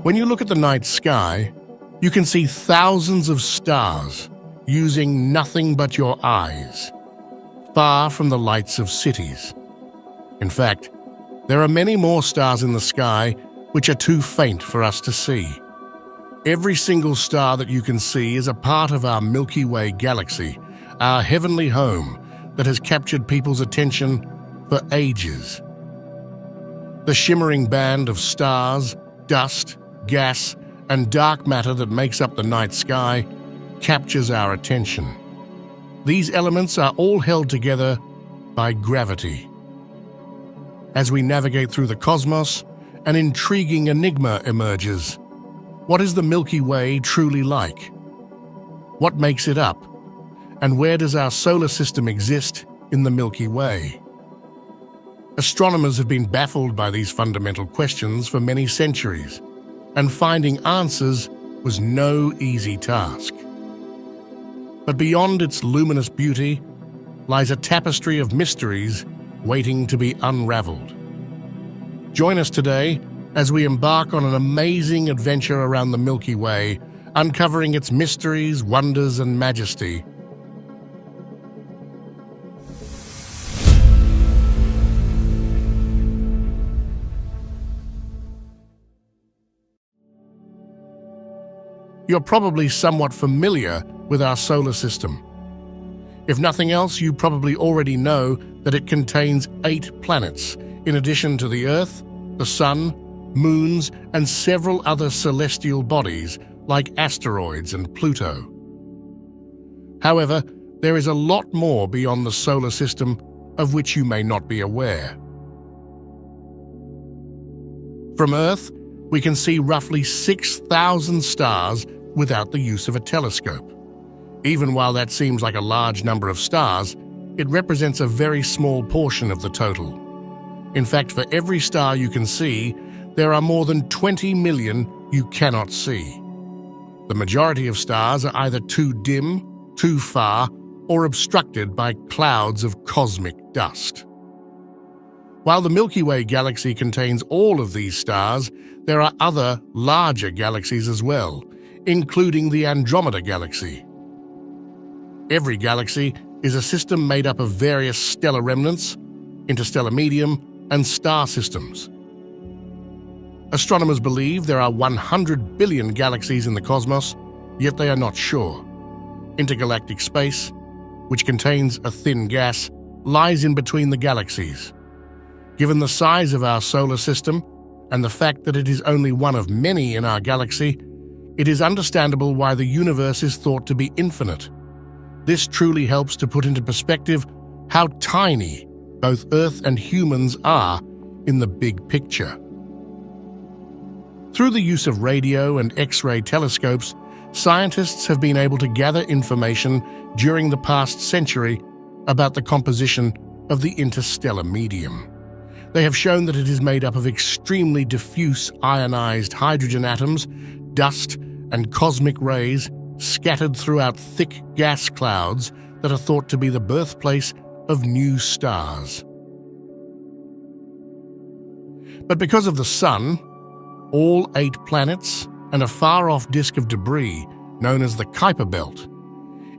When you look at the night sky, you can see thousands of stars using nothing but your eyes, far from the lights of cities. In fact, there are many more stars in the sky which are too faint for us to see. Every single star that you can see is a part of our Milky Way galaxy, our heavenly home that has captured people's attention for ages. The shimmering band of stars, dust, gas, and dark matter that makes up the night sky captures our attention. These elements are all held together by gravity. As we navigate through the cosmos, an intriguing enigma emerges. What is the Milky Way truly like? What makes it up? And where does our solar system exist in the Milky Way? Astronomers have been baffled by these fundamental questions for many centuries, and finding answers was no easy task. But beyond its luminous beauty lies a tapestry of mysteries waiting to be unraveled. Join us today as we embark on an amazing adventure around the Milky Way, uncovering its mysteries, wonders, and majesty. You're probably somewhat familiar with our solar system. If nothing else, you probably already know that it contains 8 planets, in addition to the Earth, the Sun, moons, and several other celestial bodies like asteroids and Pluto. However, there is a lot more beyond the solar system of which you may not be aware. From Earth, we can see roughly 6,000 stars without the use of a telescope. Even while that seems like a large number of stars, it represents a very small portion of the total. In fact, for every star you can see, there are more than 20 million you cannot see. The majority of stars are either too dim, too far, or obstructed by clouds of cosmic dust. While the Milky Way galaxy contains all of these stars, there are other, larger galaxies as well, including the Andromeda galaxy. Every galaxy is a system made up of various stellar remnants, interstellar medium, and star systems. Astronomers believe there are 100 billion galaxies in the cosmos, yet they are not sure. Intergalactic space, which contains a thin gas, lies in between the galaxies. Given the size of our solar system and the fact that it is only one of many in our galaxy, it is understandable why the universe is thought to be infinite. This truly helps to put into perspective how tiny both Earth and humans are in the big picture. Through the use of radio and X-ray telescopes, scientists have been able to gather information during the past century about the composition of the interstellar medium. They have shown that it is made up of extremely diffuse ionized hydrogen atoms, dust, and cosmic rays scattered throughout thick gas clouds that are thought to be the birthplace of new stars. But because of the Sun, all 8 planets, and a far-off disk of debris known as the Kuiper Belt,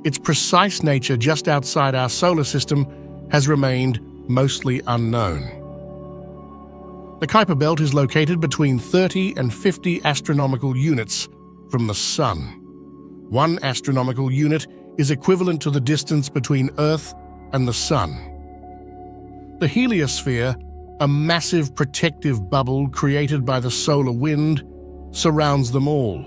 its precise nature just outside our solar system has remained mostly unknown. The Kuiper Belt is located between 30 and 50 astronomical units from the Sun. 1 astronomical unit is equivalent to the distance between Earth and the Sun. The heliosphere, a massive protective bubble created by the solar wind, surrounds them all.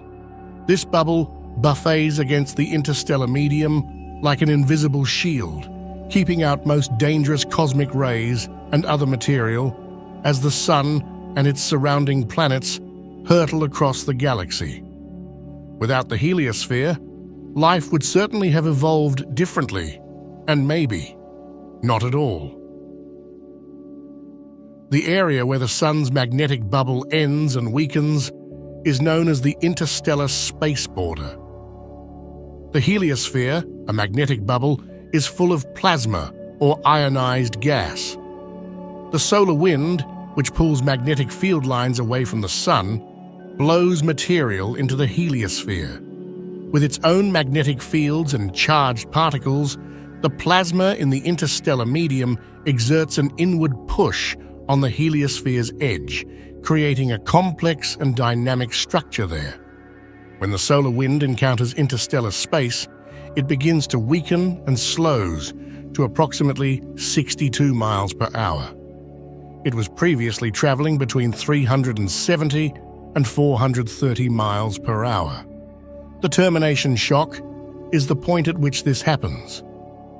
This bubble buffets against the interstellar medium like an invisible shield, keeping out most dangerous cosmic rays and other material as the Sun and its surrounding planets hurtle across the galaxy. Without the heliosphere, life would certainly have evolved differently, and maybe not at all. The area where the Sun's magnetic bubble ends and weakens is known as the interstellar space border. The heliosphere, a magnetic bubble, is full of plasma or ionized gas. The solar wind, which pulls magnetic field lines away from the Sun, blows material into the heliosphere. With its own magnetic fields and charged particles, the plasma in the interstellar medium exerts an inward push on the heliosphere's edge, creating a complex and dynamic structure there. When the solar wind encounters interstellar space, it begins to weaken and slows to approximately 62 miles per hour. It was previously traveling between 370 and 430 miles per hour. The termination shock is the point at which this happens.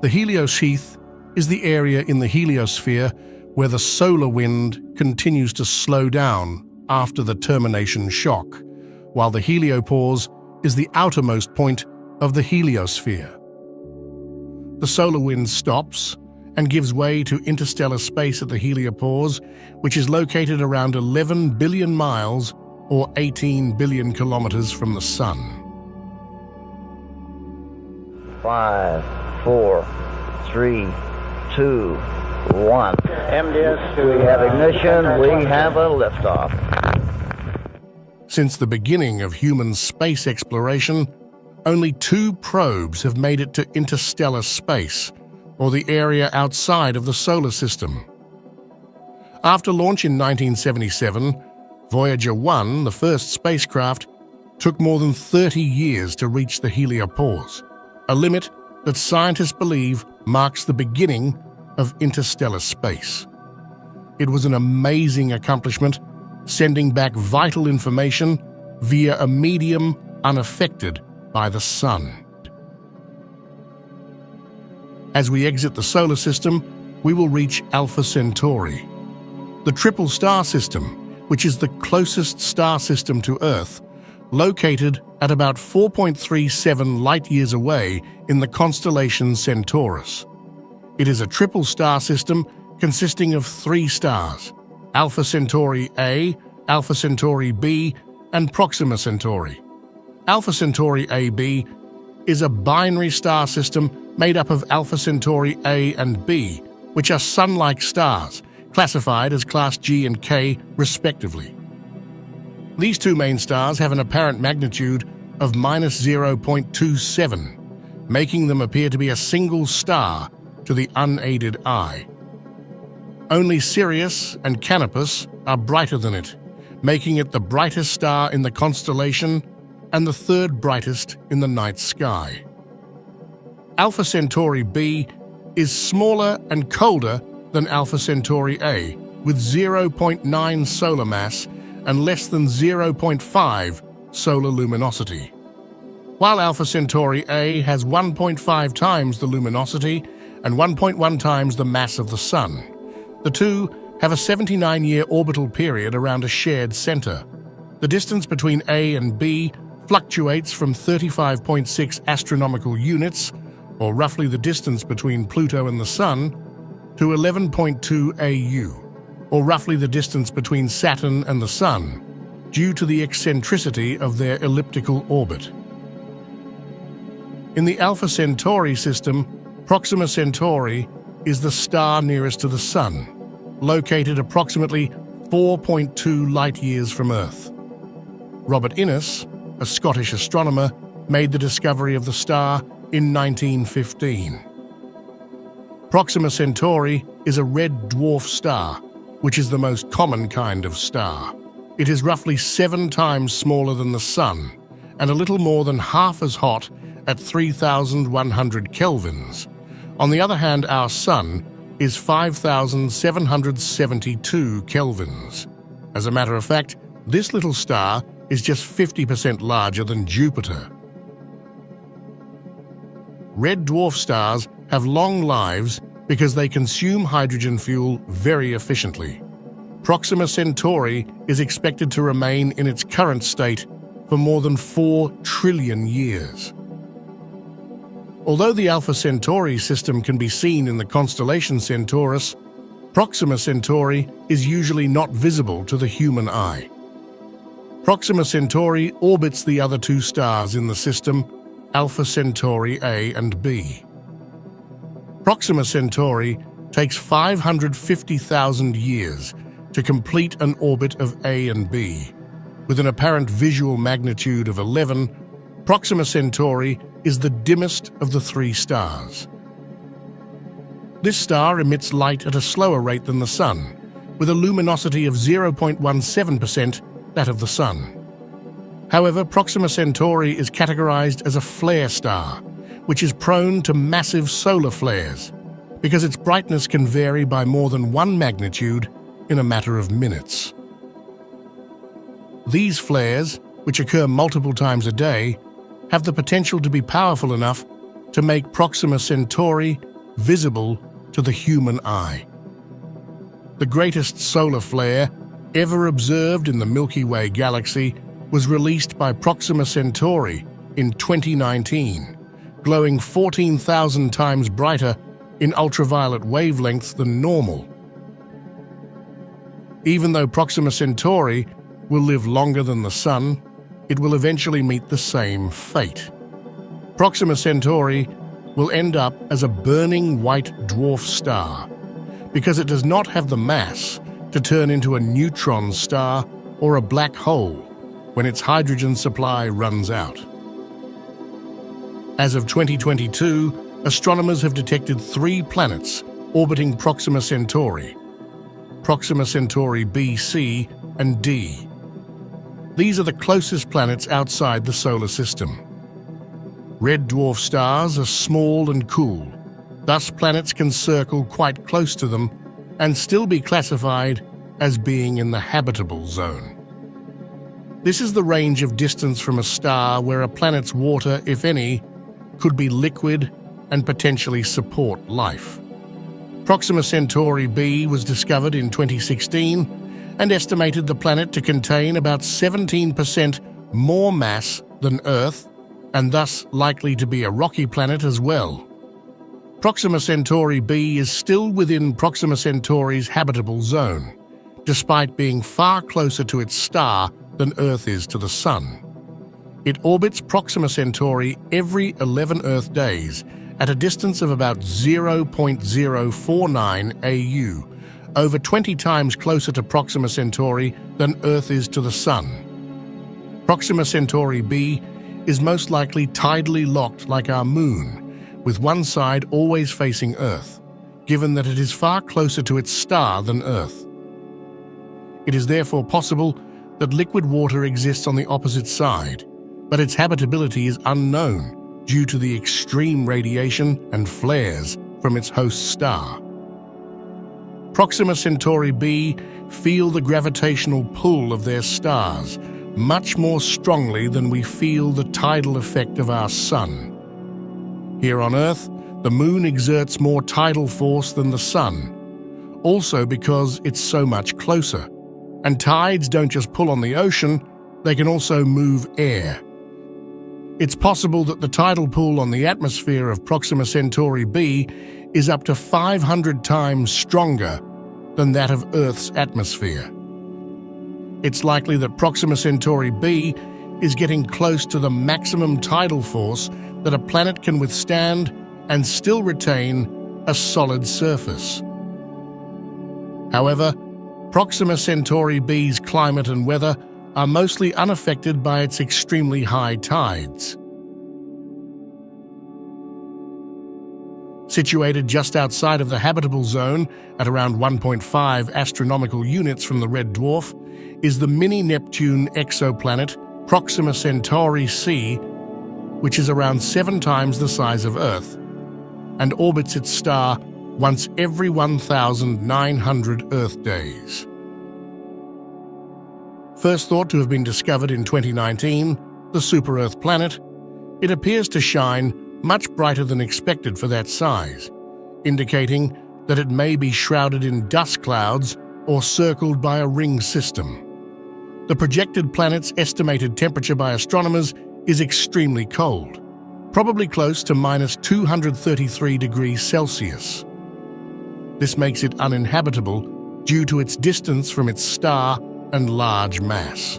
The heliosheath is the area in the heliosphere where the solar wind continues to slow down after the termination shock, while the heliopause is the outermost point of the heliosphere. The solar wind stops and gives way to interstellar space at the heliopause, which is located around 11 billion miles or 18 billion kilometers from the Sun. 5, 4, 3, 2, 1. MDS. We have ignition. We have a liftoff. Since the beginning of human space exploration, only 2 probes have made it to interstellar space, or the area outside of the solar system. After launch in 1977, Voyager 1, the first spacecraft, took more than 30 years to reach the heliopause, a limit that scientists believe marks the beginning of interstellar space. It was an amazing accomplishment, sending back vital information via a medium unaffected by the Sun. As we exit the solar system, we will reach Alpha Centauri, the triple star system, which is the closest star system to Earth, located at about 4.37 light-years away in the constellation Centaurus. It is a triple star system consisting of 3 stars: Alpha Centauri A, Alpha Centauri B, and Proxima Centauri. Alpha Centauri AB is a binary star system made up of Alpha Centauri A and B, which are Sun-like stars, classified as Class G and K, respectively. These 2 main stars have an apparent magnitude of -0.27, making them appear to be a single star to the unaided eye. Only Sirius and Canopus are brighter than it, making it the brightest star in the constellation and the 3rd brightest in the night sky. Alpha Centauri B is smaller and colder than Alpha Centauri A, with 0.9 solar mass and less than 0.5 solar luminosity. While Alpha Centauri A has 1.5 times the luminosity and 1.1 times the mass of the Sun, the 2 have a 79-year orbital period around a shared center. The distance between A and B fluctuates from 35.6 astronomical units, or roughly the distance between Pluto and the Sun, to 11.2 AU, or roughly the distance between Saturn and the Sun, due to the eccentricity of their elliptical orbit. In the Alpha Centauri system, Proxima Centauri is the star nearest to the Sun, located approximately 4.2 light-years from Earth. Robert Innes, a Scottish astronomer, made the discovery of the star in 1915. Proxima Centauri is a red dwarf star, which is the most common kind of star. It is roughly 7 times smaller than the Sun and a little more than half as hot at 3,100 kelvins. On the other hand, our Sun is 5,772 kelvins. As a matter of fact, this little star is just 50% larger than Jupiter. Red dwarf stars have long lives because they consume hydrogen fuel very efficiently. Proxima Centauri is expected to remain in its current state for more than 4 trillion years. Although the Alpha Centauri system can be seen in the constellation Centaurus, Proxima Centauri is usually not visible to the human eye. Proxima Centauri orbits the other 2 stars in the system, Alpha Centauri A and B. Proxima Centauri takes 550,000 years to complete an orbit of A and B. With an apparent visual magnitude of 11, Proxima Centauri is the dimmest of the three stars. This star emits light at a slower rate than the Sun, with a luminosity of 0.17% that of the Sun. However, Proxima Centauri is categorized as a flare star, which is prone to massive solar flares, because its brightness can vary by more than 1 magnitude in a matter of minutes. These flares, which occur multiple times a day, have the potential to be powerful enough to make Proxima Centauri visible to the human eye. The greatest solar flare ever observed in the Milky Way galaxy was released by Proxima Centauri in 2019, glowing 14,000 times brighter in ultraviolet wavelengths than normal. Even though Proxima Centauri will live longer than the Sun, it will eventually meet the same fate. Proxima Centauri will end up as a burning white dwarf star because it does not have the mass to turn into a neutron star or a black hole when its hydrogen supply runs out. As of 2022, astronomers have detected 3 planets orbiting Proxima Centauri: Proxima Centauri B, C, and D. These are the closest planets outside the solar system. Red dwarf stars are small and cool, thus planets can circle quite close to them and still be classified as being in the habitable zone. This is the range of distance from a star where a planet's water, if any, could be liquid and potentially support life. Proxima Centauri B was discovered in 2016 and estimated the planet to contain about 17% more mass than Earth, and thus likely to be a rocky planet as well. Proxima Centauri B is still within Proxima Centauri's habitable zone, despite being far closer to its star than Earth is to the Sun. It orbits Proxima Centauri every 11 Earth days at a distance of about 0.049 AU, over 20 times closer to Proxima Centauri than Earth is to the Sun. Proxima Centauri B is most likely tidally locked like our Moon, with one side always facing Earth, given that it is far closer to its star than Earth. It is therefore possible that liquid water exists on the opposite side, but its habitability is unknown due to the extreme radiation and flares from its host star. Proxima Centauri B feel the gravitational pull of their stars much more strongly than we feel the tidal effect of our Sun. Here on Earth, the Moon exerts more tidal force than the Sun, also because it's so much closer. And tides don't just pull on the ocean, they can also move air. It's possible that the tidal pull on the atmosphere of Proxima Centauri B is up to 500 times stronger than that of Earth's atmosphere. It's likely that Proxima Centauri B is getting close to the maximum tidal force that a planet can withstand and still retain a solid surface. However, Proxima Centauri B's climate and weather are mostly unaffected by its extremely high tides. Situated just outside of the habitable zone at around 1.5 astronomical units from the red dwarf is the mini-Neptune exoplanet Proxima Centauri C, which is around 7 times the size of Earth, and orbits its star once every 1,900 Earth days. First thought to have been discovered in 2019, the super-Earth planet, it appears to shine much brighter than expected for that size, indicating that it may be shrouded in dust clouds or circled by a ring system. The projected planet's estimated temperature by astronomers is extremely cold, probably close to -233 degrees Celsius. This makes it uninhabitable due to its distance from its star and large mass.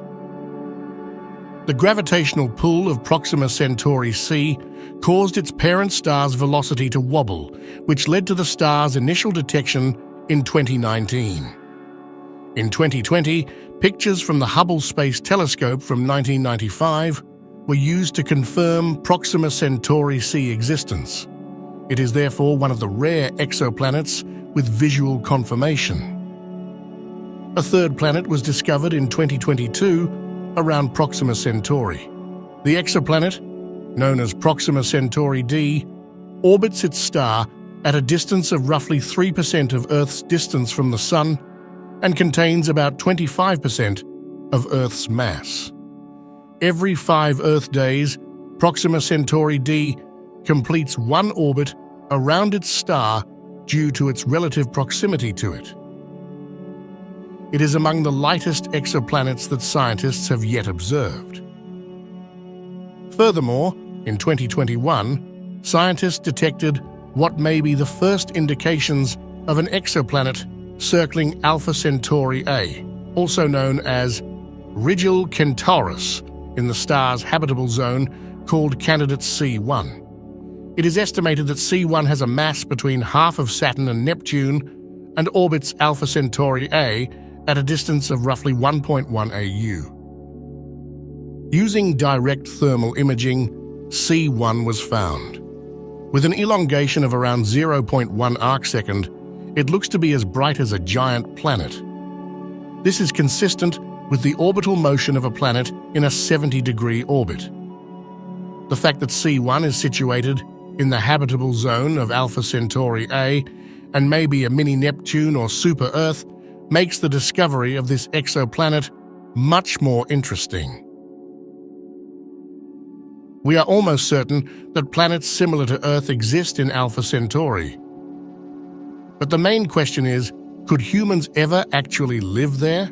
The gravitational pull of Proxima Centauri C caused its parent star's velocity to wobble, which led to the star's initial detection in 2019. In 2020, pictures from the Hubble Space Telescope from 1995 were used to confirm Proxima Centauri C existence. It is therefore one of the rare exoplanets with visual confirmation. A third planet was discovered in 2022 around Proxima Centauri. The exoplanet, known as Proxima Centauri D, orbits its star at a distance of roughly 3% of Earth's distance from the Sun and contains about 25% of Earth's mass. Every 5 Earth days, Proxima Centauri D completes one orbit around its star due to its relative proximity to it. It is among the lightest exoplanets that scientists have yet observed. Furthermore, in 2021, scientists detected what may be the first indications of an exoplanet circling Alpha Centauri A, also known as Rigil Kentaurus, in the star's habitable zone called candidate C1. It is estimated that C1 has a mass between half of Saturn and Neptune and orbits Alpha Centauri A at a distance of roughly 1.1 AU. Using direct thermal imaging, C1 was found. With an elongation of around 0.1 arcsecond, it looks to be as bright as a giant planet. This is consistent with the orbital motion of a planet in a 70-degree orbit. The fact that C1 is situated in the habitable zone of Alpha Centauri A and may be a mini Neptune or super Earth makes the discovery of this exoplanet much more interesting. We are almost certain that planets similar to Earth exist in Alpha Centauri. But the main question is, could humans ever actually live there?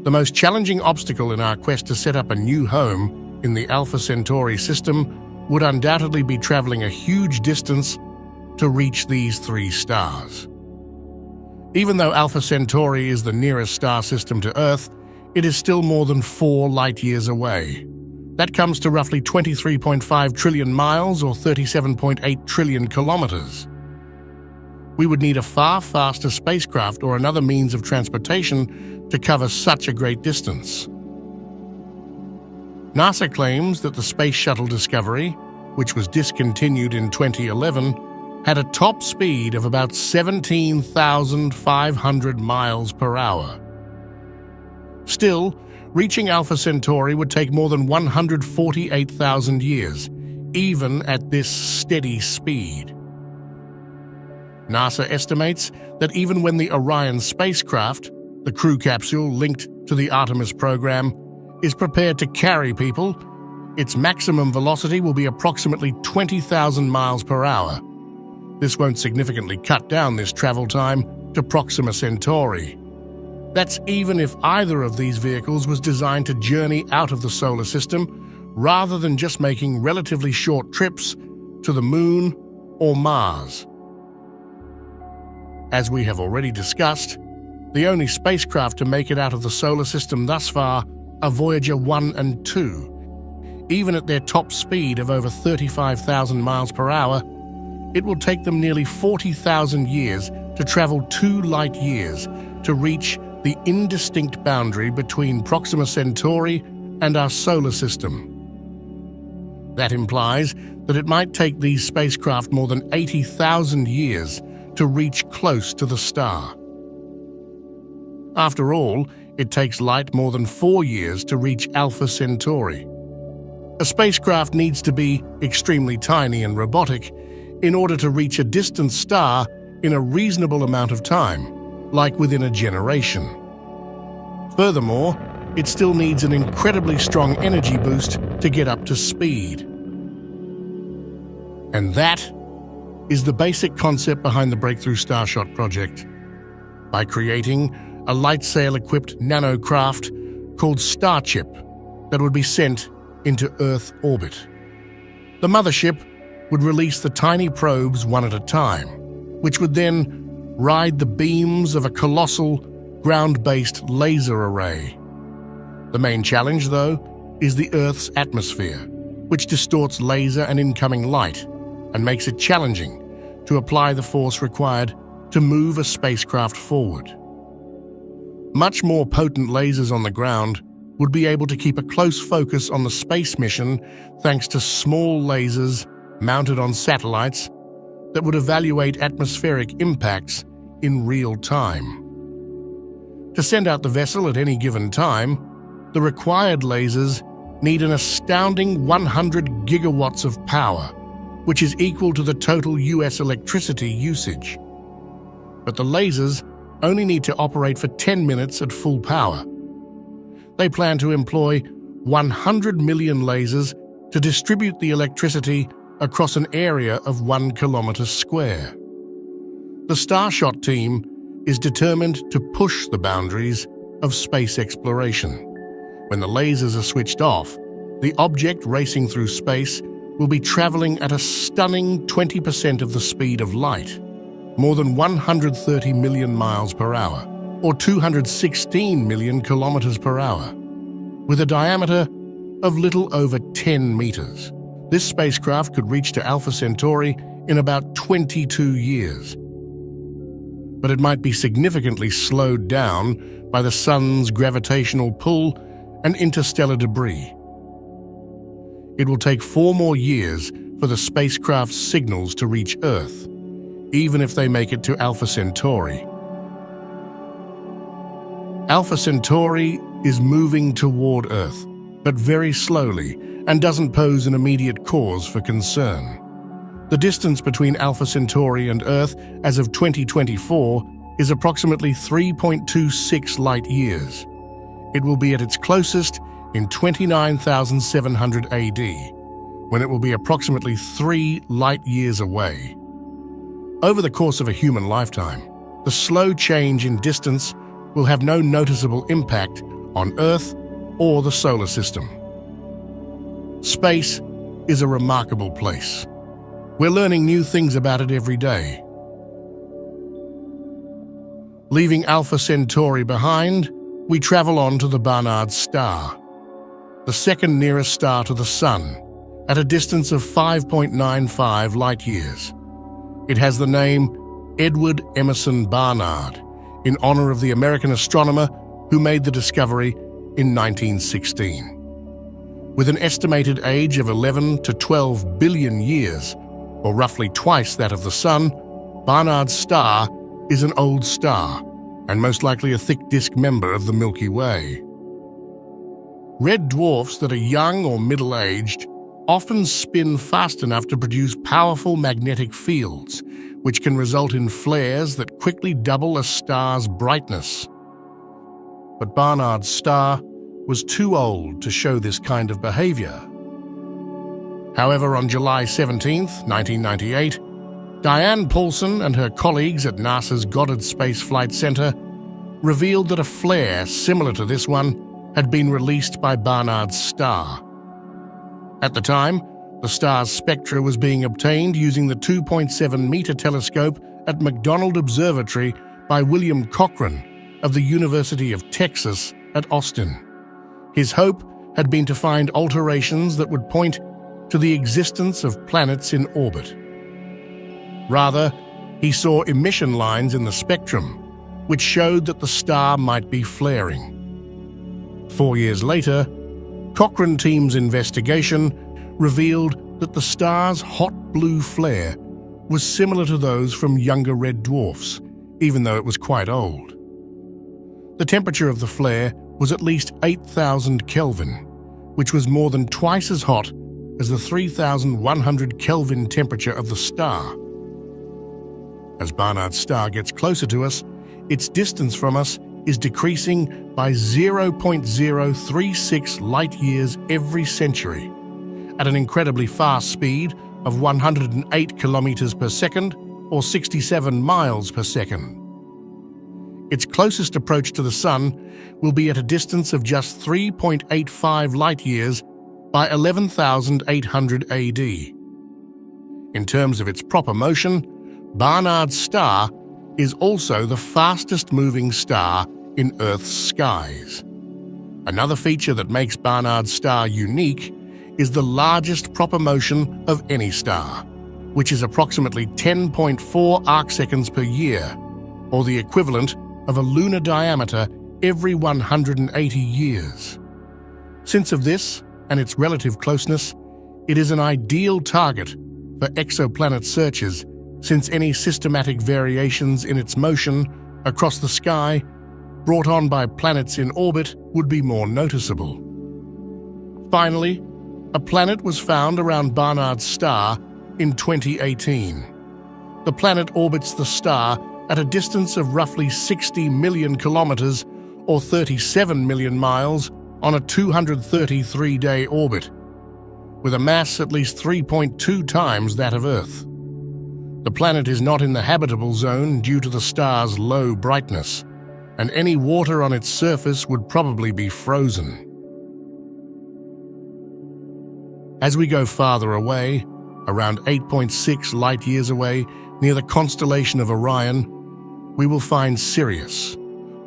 The most challenging obstacle in our quest to set up a new home in the Alpha Centauri system would undoubtedly be traveling a huge distance to reach these 3 stars. Even though Alpha Centauri is the nearest star system to Earth, it is still more than 4 light-years away. That comes to roughly 23.5 trillion miles or 37.8 trillion kilometers. We would need a far faster spacecraft or another means of transportation to cover such a great distance. NASA claims that the Space Shuttle Discovery, which was discontinued in 2011, had a top speed of about 17,500 miles per hour. Still, reaching Alpha Centauri would take more than 148,000 years, even at this steady speed. NASA estimates that even when the Orion spacecraft, the crew capsule linked to the Artemis program, is prepared to carry people, its maximum velocity will be approximately 20,000 miles per hour. This won't significantly cut down this travel time to Proxima Centauri. That's even if either of these vehicles was designed to journey out of the solar system rather than just making relatively short trips to the Moon or Mars. As we have already discussed, the only spacecraft to make it out of the solar system thus far are Voyager 1 and 2. Even at their top speed of over 35,000 miles per hour, it will take them nearly 40,000 years to travel 2 light years to reach the indistinct boundary between Proxima Centauri and our solar system. That implies that it might take these spacecraft more than 80,000 years to reach close to the star. After all, it takes light more than 4 years to reach Alpha Centauri. A spacecraft needs to be extremely tiny and robotic in order to reach a distant star in a reasonable amount of time, like within a generation. Furthermore, it still needs an incredibly strong energy boost to get up to speed. And that is the basic concept behind the Breakthrough Starshot project. By creating a light sail-equipped nanocraft called Starship that would be sent into Earth orbit. The mothership would release the tiny probes one at a time, which would then ride the beams of a colossal, ground-based laser array. The main challenge, though, is the Earth's atmosphere, which distorts laser and incoming light and makes it challenging to apply the force required to move a spacecraft forward. Much more potent lasers on the ground would be able to keep a close focus on the space mission thanks to small lasers mounted on satellites that would evaluate atmospheric impacts in real time. To send out the vessel at any given time, the required lasers need an astounding 100 gigawatts of power, which is equal to the total US electricity usage. But the lasers only need to operate for 10 minutes at full power. They plan to employ 100 million lasers to distribute the electricity across an area of 1 kilometer square. The Starshot team is determined to push the boundaries of space exploration. When the lasers are switched off, the object racing through space will be traveling at a stunning 20% of the speed of light, more than 130 million miles per hour, or 216 million kilometers per hour, with a diameter of little over 10 meters. This spacecraft could reach to Alpha Centauri in about 22 years. But it might be significantly slowed down by the sun's gravitational pull and interstellar debris. It will take 4 more years for the spacecraft's signals to reach Earth, even if they make it to Alpha Centauri. Alpha Centauri is moving toward Earth, but very slowly, and doesn't pose an immediate cause for concern. The distance between Alpha Centauri and Earth as of 2024 is approximately 3.26 light years. It will be at its closest in 29,700 AD, when it will be approximately 3 light years away. Over the course of a human lifetime, the slow change in distance will have no noticeable impact on Earth or the solar system. Space is a remarkable place. We're learning new things about it every day. Leaving Alpha Centauri behind, we travel on to the Barnard Star, the second nearest star to the Sun, at a distance of 5.95 light-years. It has the name Edward Emerson Barnard, in honor of the American astronomer who made the discovery in 1916. With an estimated age of 11 to 12 billion years, or roughly twice that of the Sun, Barnard's star is an old star, and most likely a thick disk member of the Milky Way. Red dwarfs that are young or middle-aged often spin fast enough to produce powerful magnetic fields, which can result in flares that quickly double a star's brightness. But Barnard's star was too old to show this kind of behavior. However, on July 17, 1998, Diane Paulson and her colleagues at NASA's Goddard Space Flight Center revealed that a flare similar to this one had been released by Barnard's star. At the time, the star's spectra was being obtained using the 2.7-meter telescope at McDonald Observatory by William Cochran of the University of Texas at Austin. His hope had been to find alterations that would point to the existence of planets in orbit. Rather, he saw emission lines in the spectrum, which showed that the star might be flaring. 4 years later, Cochrane team's investigation revealed that the star's hot blue flare was similar to those from younger red dwarfs, even though it was quite old. The temperature of the flare was at least 8,000 Kelvin, which was more than twice as hot as the 3,100 Kelvin temperature of the star. As Barnard's star gets closer to us, its distance from us is decreasing by 0.036 light-years every century, at an incredibly fast speed of 108 kilometers per second or 67 miles per second. Its closest approach to the Sun will be at a distance of just 3.85 light-years by 11,800 AD. In terms of its proper motion, Barnard's star is also the fastest-moving star in Earth's skies. Another feature that makes Barnard's star unique is the largest proper motion of any star, which is approximately 10.4 arcseconds per year, or the equivalent of a lunar diameter every 180 years. Since of this and its relative closeness, it is an ideal target for exoplanet searches, since any systematic variations in its motion across the sky brought on by planets in orbit would be more noticeable. Finally, a planet was found around Barnard's star in 2018. The planet orbits the star at a distance of roughly 60 million kilometers or 37 million miles on a 233-day orbit, with a mass at least 3.2 times that of Earth. The planet is not in the habitable zone due to the star's low brightness, and any water on its surface would probably be frozen. As we go farther away, around 8.6 light-years away, near the constellation of Orion, we will find Sirius,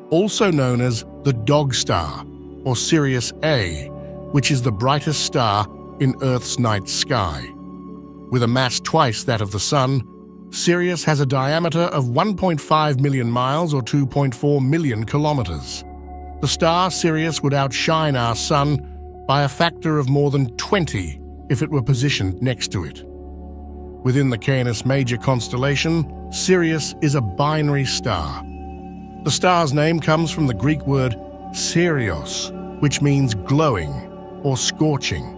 also known as the Dog Star, or Sirius A, which is the brightest star in Earth's night sky. With a mass twice that of the Sun, Sirius has a diameter of 1.5 million miles or 2.4 million kilometers. The star Sirius would outshine our Sun by a factor of more than 20 if it were positioned next to it. Within the Canis Major constellation, Sirius is a binary star. The star's name comes from the Greek word Sirios, which means glowing or scorching.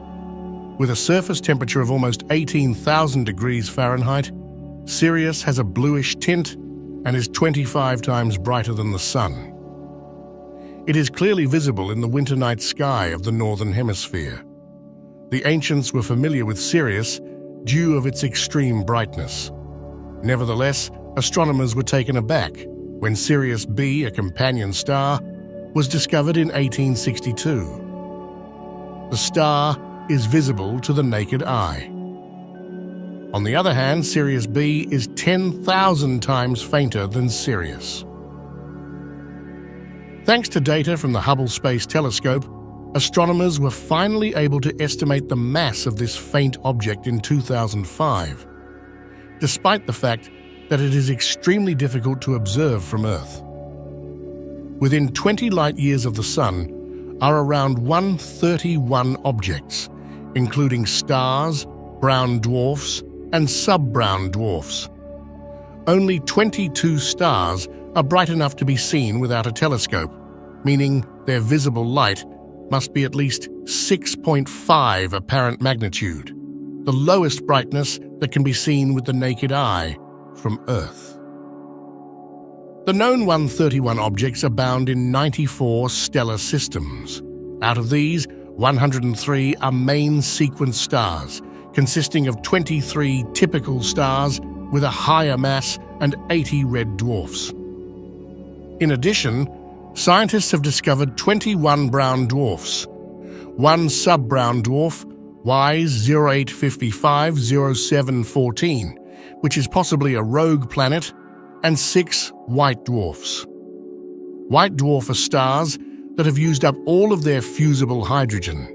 With a surface temperature of almost 18,000 degrees Fahrenheit, Sirius has a bluish tint and is 25 times brighter than the Sun. It is clearly visible in the winter night sky of the Northern Hemisphere. The ancients were familiar with Sirius due of its extreme brightness. Nevertheless, astronomers were taken aback when Sirius B, a companion star, was discovered in 1862. The star is visible to the naked eye. On the other hand, Sirius B is 10,000 times fainter than Sirius. Thanks to data from the Hubble Space Telescope, astronomers were finally able to estimate the mass of this faint object in 2005, despite the fact that it is extremely difficult to observe from Earth. Within 20 light-years of the Sun are around 131 objects, including stars, brown dwarfs, and sub-brown dwarfs. Only 22 stars are bright enough to be seen without a telescope, meaning their visible light must be at least 6.5 apparent magnitude, the lowest brightness that can be seen with the naked eye from Earth. The known 131 objects abound in 94 stellar systems. Out of these, 103 are main sequence stars, consisting of 23 typical stars with a higher mass and 80 red dwarfs. In addition, scientists have discovered 21 brown dwarfs, one sub-brown dwarf, WISE 08550714, which is possibly a rogue planet, and 6 white dwarfs. White dwarf are stars that have used up all of their fusible hydrogen.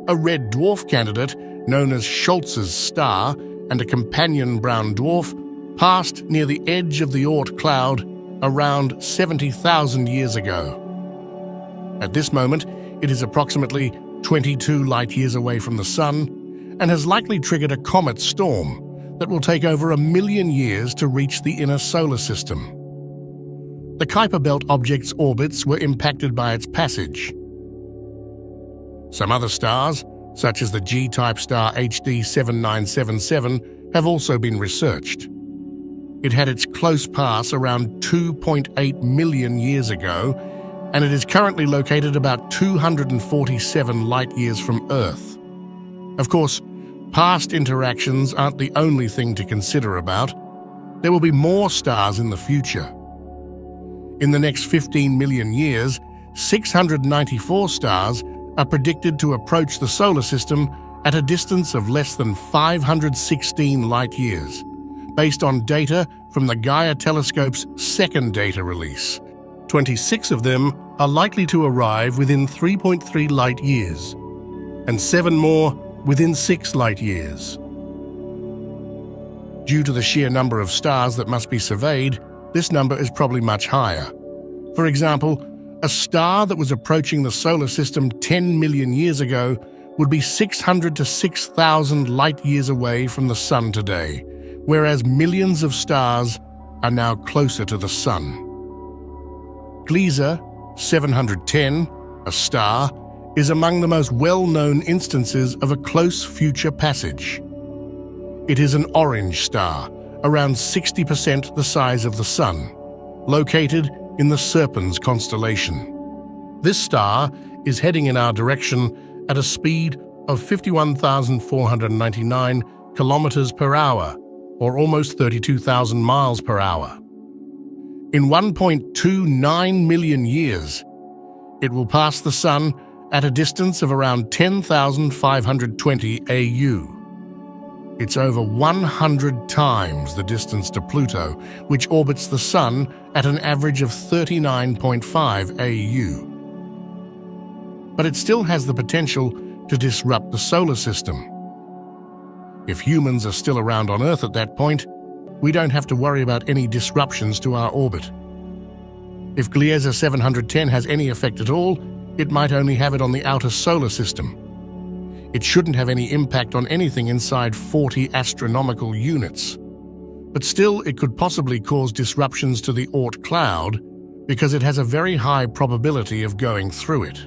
A red dwarf candidate, known as Schultz's star, and a companion brown dwarf, passed near the edge of the Oort cloud around 70,000 years ago. At this moment, it is approximately 22 light-years away from the Sun and has likely triggered a comet storm that will take over 1 million years to reach the inner solar system. The Kuiper Belt object's orbits were impacted by its passage. Some other stars, such as the G-type star HD 7977, have also been researched. It had its close pass around 2.8 million years ago, and it is currently located about 247 light-years from Earth. Of course, past interactions aren't the only thing to consider about. There will be more stars in the future. In the next 15 million years, 694 stars are predicted to approach the solar system at a distance of less than 516 light-years, based on data from the Gaia telescope's second data release. 26 of them are likely to arrive within 3.3 light-years, and 7 more within 6 light-years. Due to the sheer number of stars that must be surveyed, this number is probably much higher. For example, a star that was approaching the solar system 10 million years ago would be 600 to 6,000 light-years away from the Sun today, whereas millions of stars are now closer to the Sun. Gliese 710, a star, is among the most well-known instances of a close future passage. It is an orange star, around 60% the size of the Sun, located in the Serpens constellation. This star is heading in our direction at a speed of 51,499 kilometers per hour, or almost 32,000 miles per hour. In 1.29 million years, it will pass the Sun at a distance of around 10,520 AU. It's over 100 times the distance to Pluto, which orbits the Sun at an average of 39.5 AU. But it still has the potential to disrupt the solar system. If humans are still around on Earth at that point, we don't have to worry about any disruptions to our orbit. If Gliese 710 has any effect at all, it might only have it on the outer solar system. It shouldn't have any impact on anything inside 40 astronomical units. But still, it could possibly cause disruptions to the Oort cloud because it has a very high probability of going through it.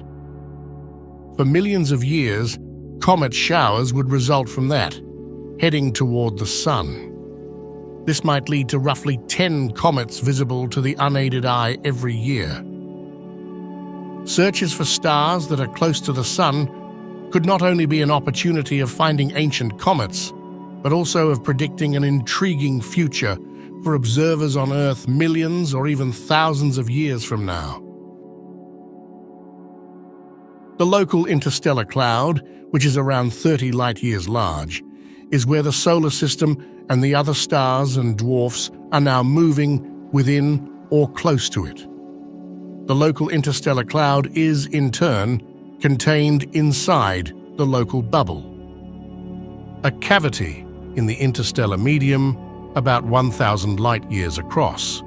For millions of years, comet showers would result from that, heading toward the Sun. This might lead to roughly 10 comets visible to the unaided eye every year. Searches for stars that are close to the Sun could not only be an opportunity of finding ancient comets, but also of predicting an intriguing future for observers on Earth millions or even thousands of years from now. The local interstellar cloud, which is around 30 light-years large, is where the solar system and the other stars and dwarfs are now moving within or close to it. The local interstellar cloud is, in turn, contained inside the local bubble, a cavity in the interstellar medium about 1,000 light-years across,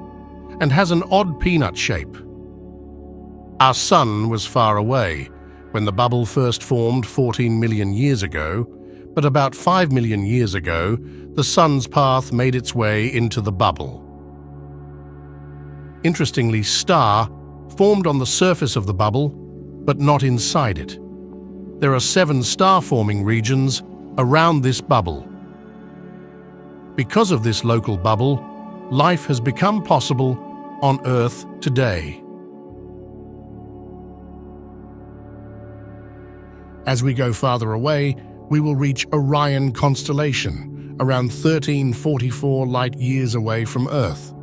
and has an odd peanut shape. Our Sun was far away when the bubble first formed 14 million years ago, but about 5 million years ago, the Sun's path made its way into the bubble. Interestingly, star formed on the surface of the bubble, but not inside it. There are 7 star-forming regions around this bubble. Because of this local bubble, life has become possible on Earth today. As we go farther away, we will reach Orion constellation, around 1344 light-years away from Earth.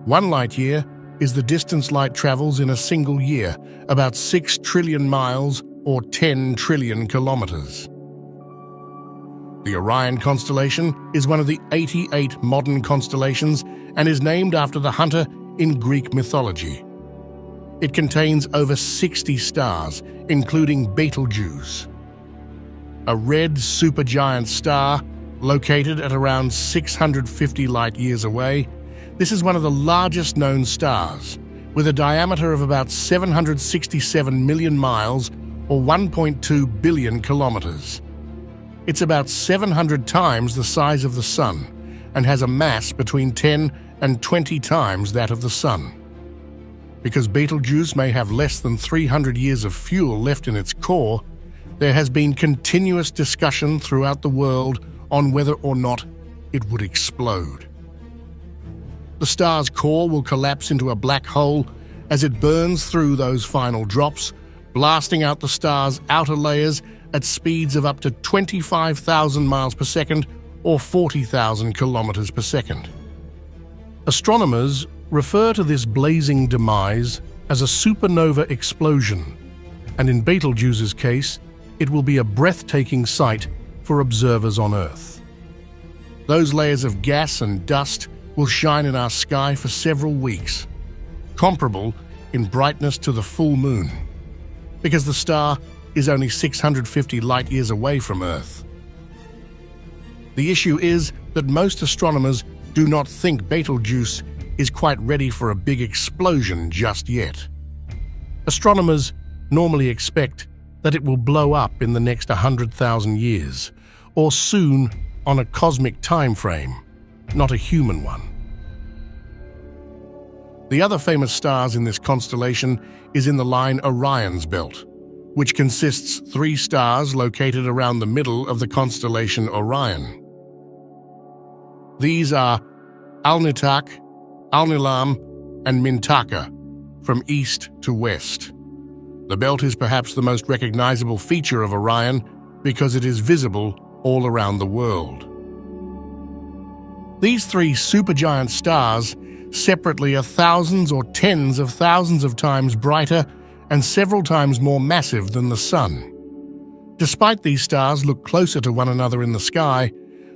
1 light-year is the distance light travels in a single year, about 6 trillion miles or 10 trillion kilometers. The Orion constellation is one of the 88 modern constellations and is named after the hunter in Greek mythology. It contains over 60 stars, including Betelgeuse, a red supergiant star located at around 650 light-years away. This is one of the largest known stars, with a diameter of about 767 million miles or 1.2 billion kilometers. It's about 700 times the size of the Sun and has a mass between 10 and 20 times that of the Sun. Because Betelgeuse may have less than 300 years of fuel left in its core, there has been continuous discussion throughout the world on whether or not it would explode. The star's core will collapse into a black hole as it burns through those final drops, blasting out the star's outer layers at speeds of up to 25,000 miles per second or 40,000 kilometers per second. Astronomers refer to this blazing demise as a supernova explosion, and in Betelgeuse's case, it will be a breathtaking sight for observers on Earth. Those layers of gas and dust will shine in our sky for several weeks, comparable in brightness to the full moon, because the star is only 650 light-years away from Earth. The issue is that most astronomers do not think Betelgeuse is quite ready for a big explosion just yet. Astronomers normally expect that it will blow up in the next 100,000 years, or soon on a cosmic time frame, not a human one. The other famous stars in this constellation is in the line Orion's belt, which consists 3 stars located around the middle of the constellation Orion. These are Alnitak, Alnilam, and Mintaka, from east to west. The belt is perhaps the most recognizable feature of Orion because it is visible all around the world. These 3 supergiant stars separately are thousands or tens of thousands of times brighter and several times more massive than the Sun. Despite these stars look closer to one another in the sky,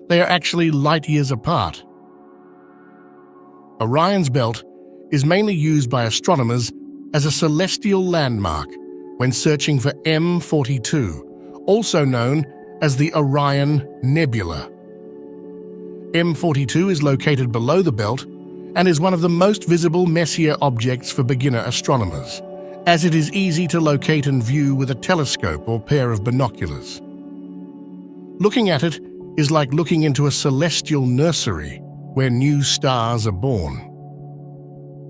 they are actually light years apart. Orion's belt is mainly used by astronomers as a celestial landmark when searching for M42, also known as the Orion Nebula. M42 is located below the belt and is one of the most visible Messier objects for beginner astronomers, as it is easy to locate and view with a telescope or pair of binoculars. Looking at it is like looking into a celestial nursery where new stars are born.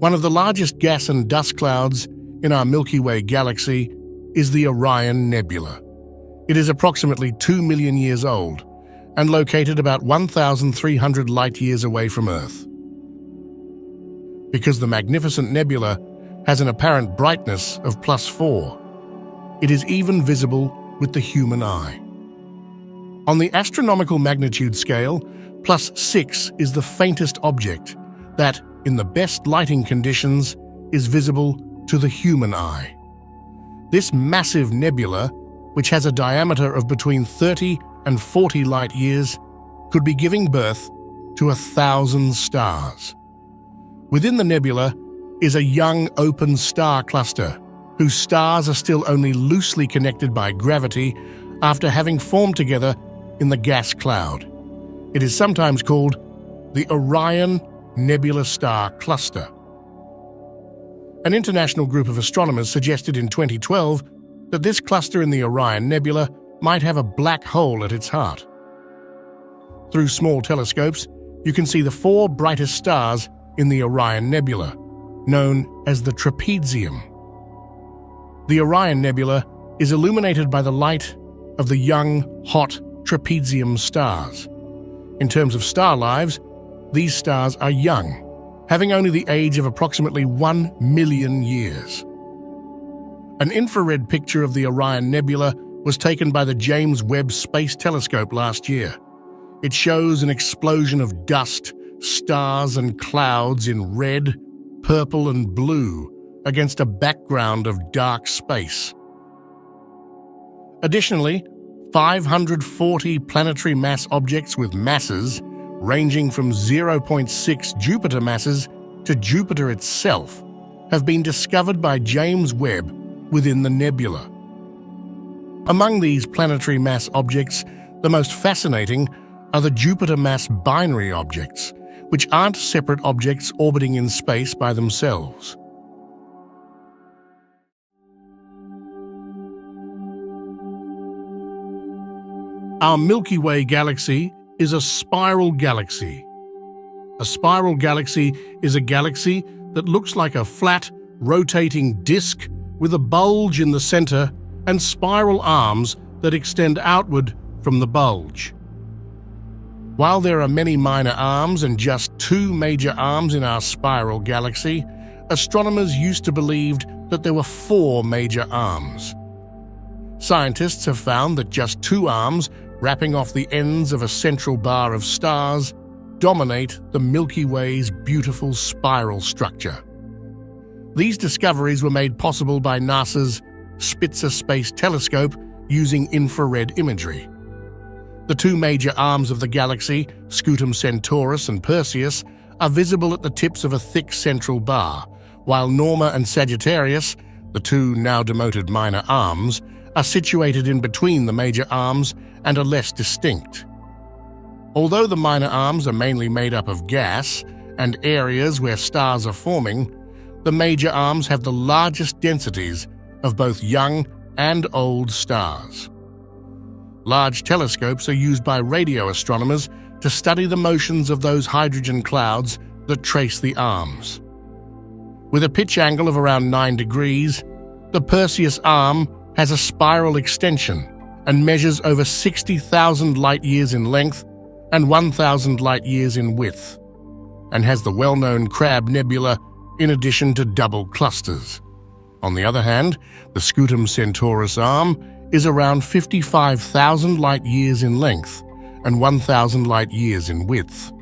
One of the largest gas and dust clouds in our Milky Way galaxy is the Orion Nebula. It is approximately 2 million years old and located about 1,300 light-years away from Earth. Because the magnificent nebula has an apparent brightness of +4, it is even visible with the human eye. On the astronomical magnitude scale, +6 is the faintest object that, in the best lighting conditions, is visible to the human eye. This massive nebula, which has a diameter of between 30 and 40 light-years, could be giving birth to 1,000 stars. Within the nebula is a young open star cluster, whose stars are still only loosely connected by gravity after having formed together in the gas cloud. It is sometimes called the Orion Nebula Star Cluster. An international group of astronomers suggested in 2012 that this cluster in the Orion Nebula might have a black hole at its heart. Through small telescopes, you can see the 4 brightest stars in the Orion Nebula, known as the trapezium. The Orion Nebula is illuminated by the light of the young, hot trapezium stars. In terms of star lives, these stars are young, having only the age of approximately 1 million years. An infrared picture of the Orion Nebula was taken by the James Webb Space Telescope last year. It shows an explosion of dust, stars and clouds in red, purple and blue against a background of dark space. Additionally, 540 planetary mass objects with masses ranging from 0.6 Jupiter masses to Jupiter itself have been discovered by James Webb within the nebula. Among these planetary mass objects, the most fascinating are the Jupiter mass binary objects, which aren't separate objects orbiting in space by themselves. Our Milky Way galaxy is a spiral galaxy. A spiral galaxy is a galaxy that looks like a flat, rotating disk with a bulge in the center and spiral arms that extend outward from the bulge. While there are many minor arms and just 2 major arms in our spiral galaxy, astronomers used to believe that there were 4 major arms. Scientists have found that just 2 arms, wrapping off the ends of a central bar of stars, dominate the Milky Way's beautiful spiral structure. These discoveries were made possible by NASA's Spitzer Space Telescope using infrared imagery. The 2 major arms of the galaxy, Scutum Centaurus and Perseus, are visible at the tips of a thick central bar, while Norma and Sagittarius, the 2 now demoted minor arms, are situated in between the major arms and are less distinct. Although the minor arms are mainly made up of gas and areas where stars are forming, the major arms have the largest densities of both young and old stars. Large telescopes are used by radio astronomers to study the motions of those hydrogen clouds that trace the arms. With a pitch angle of around 9 degrees, the Perseus arm has a spiral extension and measures over 60,000 light-years in length and 1,000 light-years in width, and has the well-known Crab Nebula in addition to double clusters. On the other hand, the Scutum Centaurus arm is around 55,000 light-years in length and 1,000 light-years in width.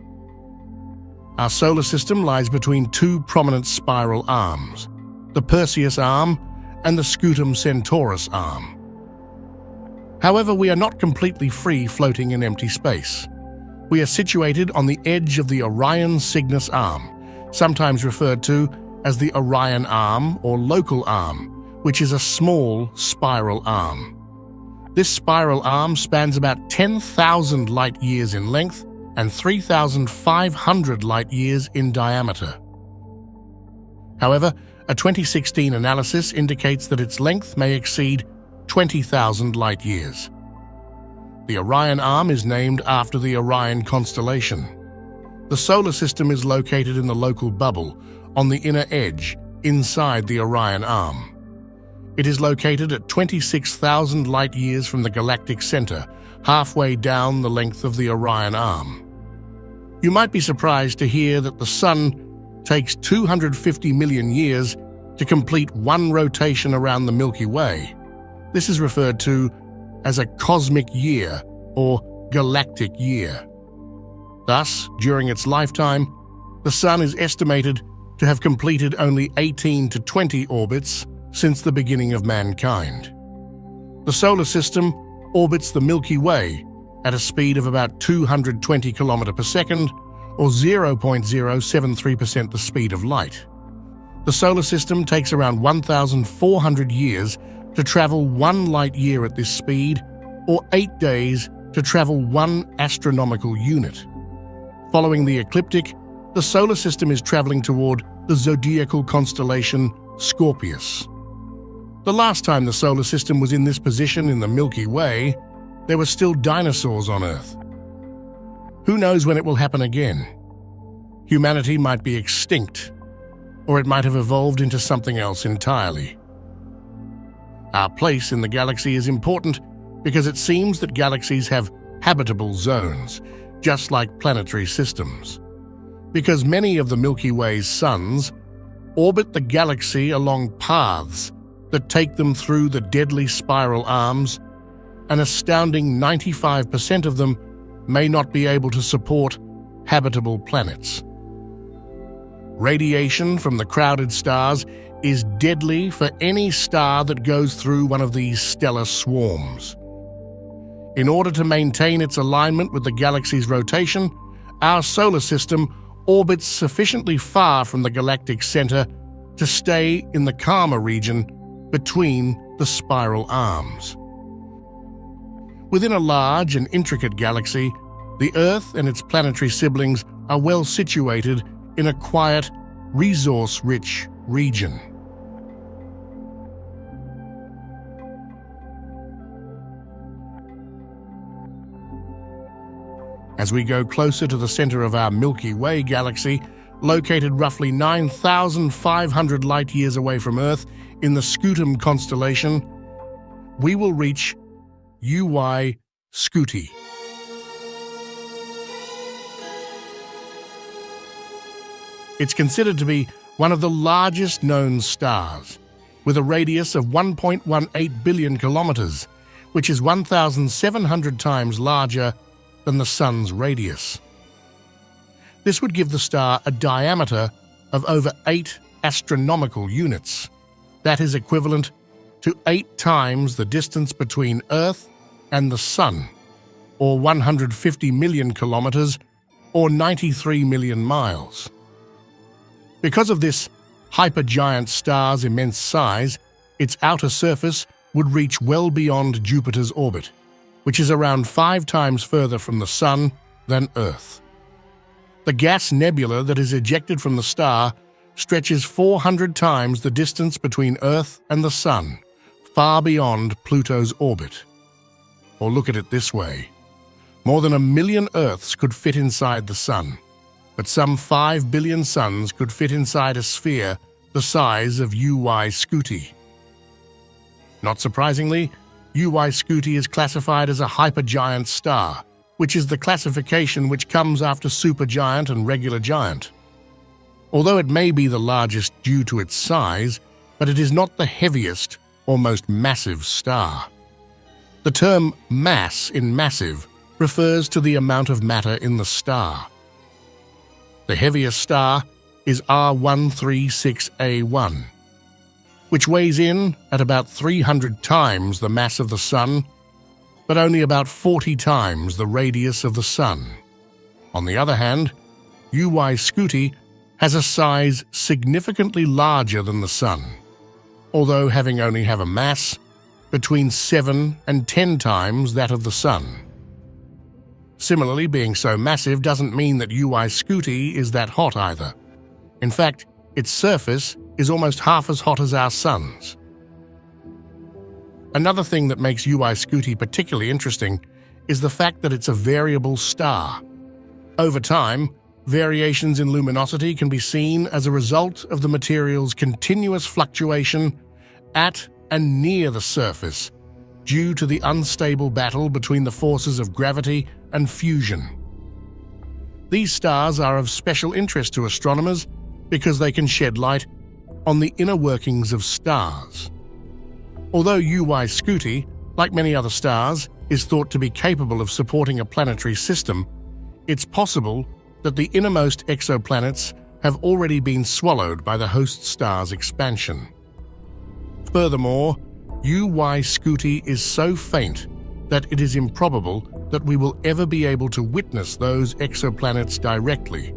Our solar system lies between two prominent spiral arms, the Perseus arm and the Scutum Centaurus arm. However, we are not completely free floating in empty space. We are situated on the edge of the Orion Cygnus arm, sometimes referred to as the Orion arm or local arm, which is a small spiral arm. This spiral arm spans about 10,000 light-years in length and 3,500 light-years in diameter. However, a 2016 analysis indicates that its length may exceed 20,000 light-years. The Orion arm is named after the Orion constellation. The solar system is located in the local bubble on the inner edge inside the Orion arm. It is located at 26,000 light-years from the galactic center, halfway down the length of the Orion arm. You might be surprised to hear that the Sun takes 250 million years to complete one rotation around the Milky Way. This is referred to as a cosmic year or galactic year. Thus, during its lifetime, the Sun is estimated to have completed only 18 to 20 orbits since the beginning of mankind. The solar system orbits the Milky Way at a speed of about 220 km per second, or 0.073% the speed of light. The solar system takes around 1,400 years to travel 1 light-year at this speed, or 8 days to travel 1 astronomical unit. Following the ecliptic, the solar system is traveling toward the zodiacal constellation Scorpius. The last time the solar system was in this position in the Milky Way, there were still dinosaurs on Earth. Who knows when it will happen again? Humanity might be extinct, or it might have evolved into something else entirely. Our place in the galaxy is important because it seems that galaxies have habitable zones, just like planetary systems. Because many of the Milky Way's suns orbit the galaxy along paths that take them through the deadly spiral arms, an astounding 95% of them may not be able to support habitable planets. Radiation from the crowded stars is deadly for any star that goes through one of these stellar swarms. In order to maintain its alignment with the galaxy's rotation, our solar system orbits sufficiently far from the galactic center to stay in the calmer region between the spiral arms. Within a large and intricate galaxy, the Earth and its planetary siblings are well situated in a quiet, resource-rich region. As we go closer to the center of our Milky Way galaxy, located roughly 9,500 light-years away from Earth in the Scutum constellation, we will reach UY Scuti. It's considered to be one of the largest known stars, with a radius of 1.18 billion kilometers, which is 1,700 times larger than the Sun's radius. This would give the star a diameter of over 8 astronomical units. That is equivalent to 8 times the distance between Earth and the Sun, or 150 million kilometers, or 93 million miles. Because of this hypergiant star's immense size, its outer surface would reach well beyond Jupiter's orbit, which is around 5 times further from the Sun than Earth. The gas nebula that is ejected from the star stretches 400 times the distance between Earth and the Sun, far beyond Pluto's orbit. Or look at it this way. More than 1 million Earths could fit inside the Sun, but some 5 billion suns could fit inside a sphere the size of UY Scuti. Not surprisingly, UY Scuti is classified as a hypergiant star, which is the classification which comes after supergiant and regular giant. Although it may be the largest due to its size, but it is not the heaviest or most massive star. The term mass in massive refers to the amount of matter in the star. The heaviest star is R136A1, which weighs in at about 300 times the mass of the Sun, but only about 40 times the radius of the Sun. On the other hand, UY Scuti has a size significantly larger than the Sun, although having only a mass between 7 and 10 times that of the Sun. Similarly, being so massive doesn't mean that UY Scuti is that hot either. In fact, its surface is almost half as hot as our Sun's. Another thing that makes UY Scuti particularly interesting is the fact that it's a variable star. Over time, variations in luminosity can be seen as a result of the material's continuous fluctuation at and near the surface, due to the unstable battle between the forces of gravity and fusion. These stars are of special interest to astronomers because they can shed light on the inner workings of stars. Although UY Scuti, like many other stars, is thought to be capable of supporting a planetary system, it's possible that the innermost exoplanets have already been swallowed by the host star's expansion. Furthermore, UY Scuti is so faint that it is improbable that we will ever be able to witness those exoplanets directly.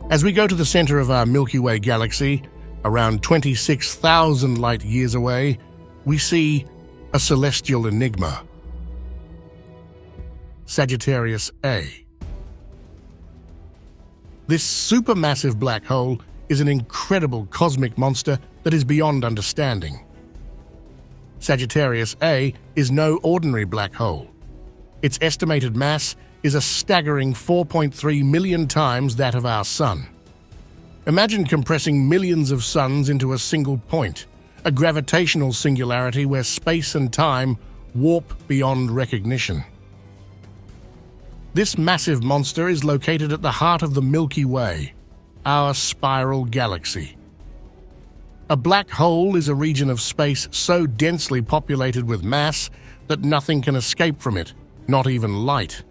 As we go to the center of our Milky Way galaxy, around 26,000 light-years away, we see a celestial enigma. Sagittarius A. This supermassive black hole is an incredible cosmic monster that is beyond understanding. Sagittarius A is no ordinary black hole. Its estimated mass is a staggering 4.3 million times that of our Sun. Imagine compressing millions of suns into a single point, a gravitational singularity where space and time warp beyond recognition. This massive monster is located at the heart of the Milky Way, our spiral galaxy. A black hole is a region of space so densely populated with mass that nothing can escape from it, not even light.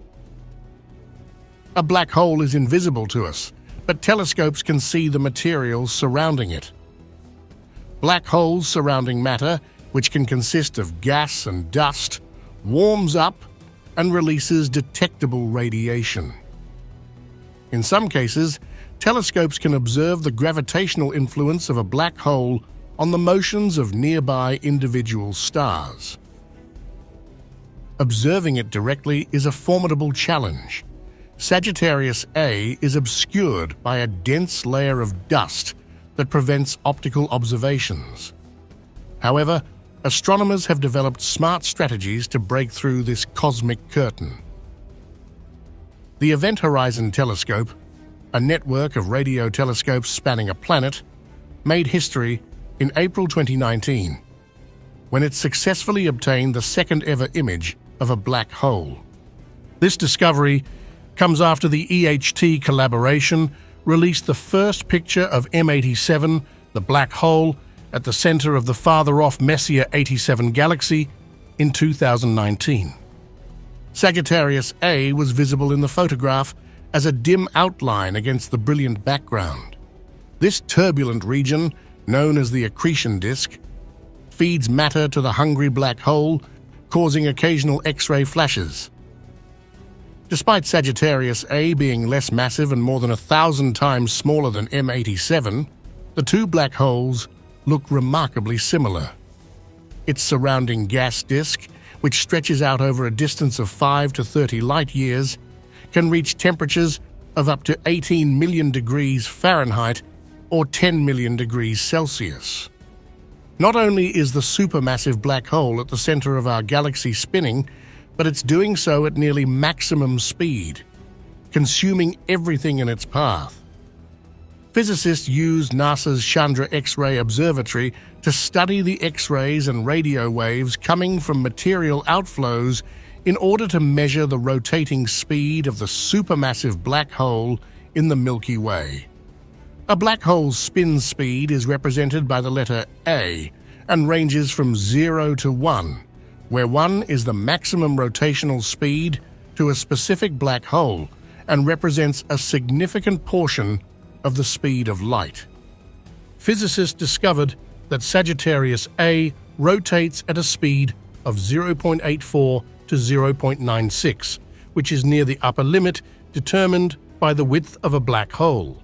A black hole is invisible to us, but telescopes can see the materials surrounding it. Black holes surrounding matter, which can consist of gas and dust, warms up and releases detectable radiation. In some cases, telescopes can observe the gravitational influence of a black hole on the motions of nearby individual stars. Observing it directly is a formidable challenge. Sagittarius A is obscured by a dense layer of dust that prevents optical observations. However, astronomers have developed smart strategies to break through this cosmic curtain. The Event Horizon Telescope, a network of radio telescopes spanning a planet, made history in April 2019 when it successfully obtained the second-ever image of a black hole. This discovery comes after the EHT collaboration released the first picture of M87, the black hole, at the center of the farther-off Messier 87 galaxy in 2019. Sagittarius A was visible in the photograph as a dim outline against the brilliant background. This turbulent region, known as the accretion disk, feeds matter to the hungry black hole, causing occasional X-ray flashes. Despite Sagittarius A being less massive and more than 1,000 times smaller than M87, the two black holes look remarkably similar. Its surrounding gas disk, which stretches out over a distance of 5 to 30 light years, can reach temperatures of up to 18 million degrees Fahrenheit or 10 million degrees Celsius. Not only is the supermassive black hole at the center of our galaxy spinning, but it's doing so at nearly maximum speed, consuming everything in its path. Physicists use NASA's Chandra X-ray Observatory to study the X-rays and radio waves coming from material outflows in order to measure the rotating speed of the supermassive black hole in the Milky Way. A black hole's spin speed is represented by the letter A and ranges from 0 to 1, where 1 is the maximum rotational speed to a specific black hole and represents a significant portion of the speed of light. Physicists discovered that Sagittarius A rotates at a speed of 0.84 to 0.96, which is near the upper limit determined by the width of a black hole.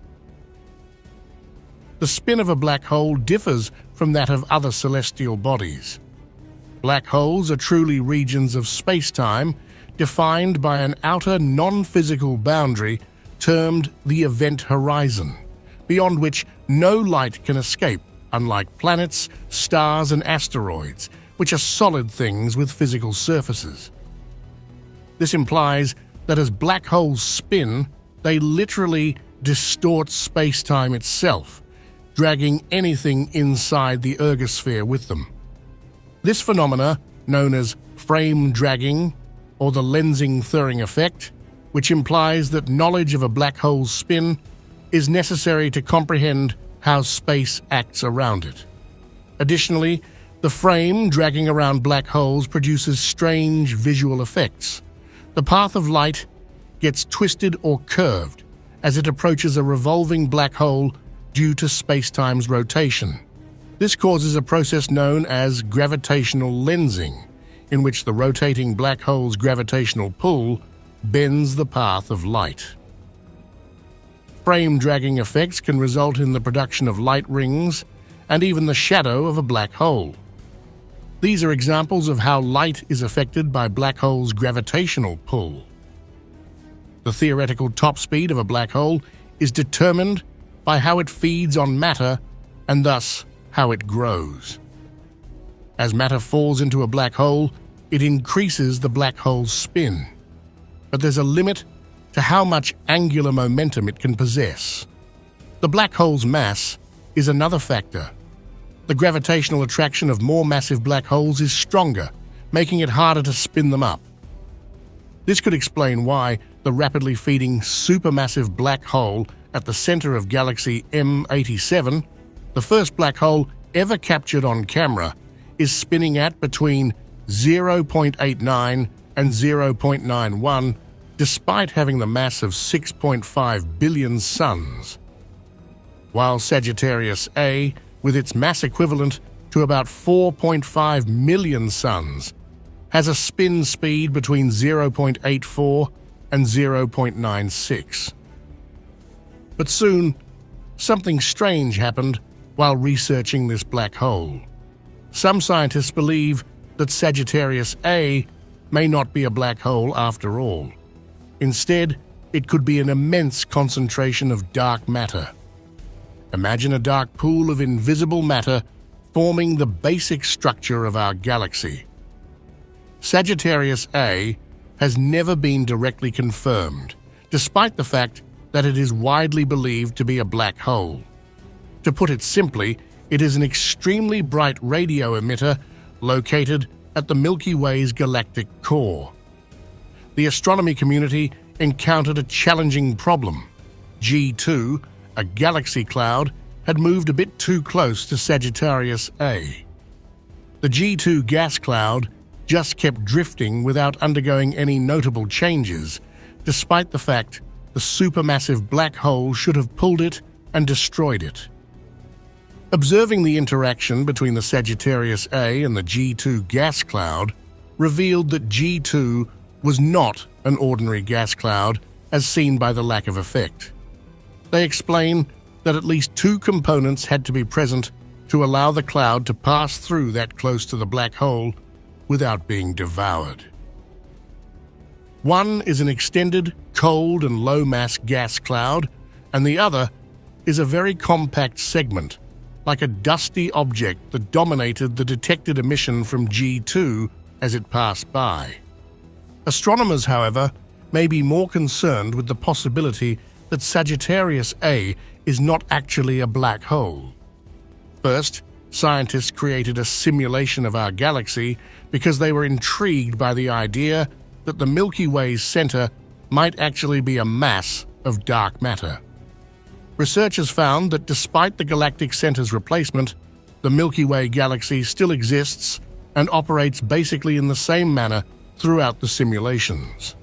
The spin of a black hole differs from that of other celestial bodies. Black holes are truly regions of space-time defined by an outer non-physical boundary termed the event horizon, beyond which no light can escape, unlike planets, stars, and asteroids, which are solid things with physical surfaces. This implies that as black holes spin, they literally distort space-time itself, dragging anything inside the ergosphere with them. This phenomena, known as frame dragging or the lensing-Thirring effect, which implies that knowledge of a black hole's spin is necessary to comprehend how space acts around it. Additionally, the frame dragging around black holes produces strange visual effects. The path of light gets twisted or curved as it approaches a revolving black hole due to spacetime's rotation. This causes a process known as gravitational lensing, in which the rotating black hole's gravitational pull bends the path of light. Frame dragging effects can result in the production of light rings and even the shadow of a black hole. These are examples of how light is affected by black holes' gravitational pull. The theoretical top speed of a black hole is determined by how it feeds on matter and thus how it grows. As matter falls into a black hole, it increases the black hole's spin. But there's a limit to how much angular momentum it can possess. The black hole's mass is another factor. The gravitational attraction of more massive black holes is stronger, making it harder to spin them up. This could explain why the rapidly feeding supermassive black hole at the center of galaxy M87, the first black hole ever captured on camera, is spinning at between 0.89 and 0.91, despite having the mass of 6.5 billion suns. While Sagittarius A, with its mass equivalent to about 4.5 million suns, has a spin speed between 0.84 and 0.96. But soon, something strange happened while researching this black hole. Some scientists believe that Sagittarius A may not be a black hole after all. Instead, it could be an immense concentration of dark matter. Imagine a dark pool of invisible matter forming the basic structure of our galaxy. Sagittarius A has never been directly confirmed, despite the fact that it is widely believed to be a black hole. To put it simply, it is an extremely bright radio emitter located at the Milky Way's galactic core. The astronomy community encountered a challenging problem. G2, a galaxy cloud, had moved a bit too close to Sagittarius A. The G2 gas cloud just kept drifting without undergoing any notable changes, despite the fact the supermassive black hole should have pulled it and destroyed it. Observing the interaction between the Sagittarius A and the G2 gas cloud revealed that G2 was not an ordinary gas cloud as seen by the lack of effect. They explain that at least two components had to be present to allow the cloud to pass through that close to the black hole without being devoured. One is an extended, cold and low-mass gas cloud, and the other is a very compact segment, like a dusty object that dominated the detected emission from G2 as it passed by. Astronomers, however, may be more concerned with the possibility that Sagittarius A is not actually a black hole. First, scientists created a simulation of our galaxy because they were intrigued by the idea that the Milky Way's center might actually be a mass of dark matter. Researchers found that despite the galactic center's replacement, the Milky Way galaxy still exists and operates basically in the same manner throughout the simulations.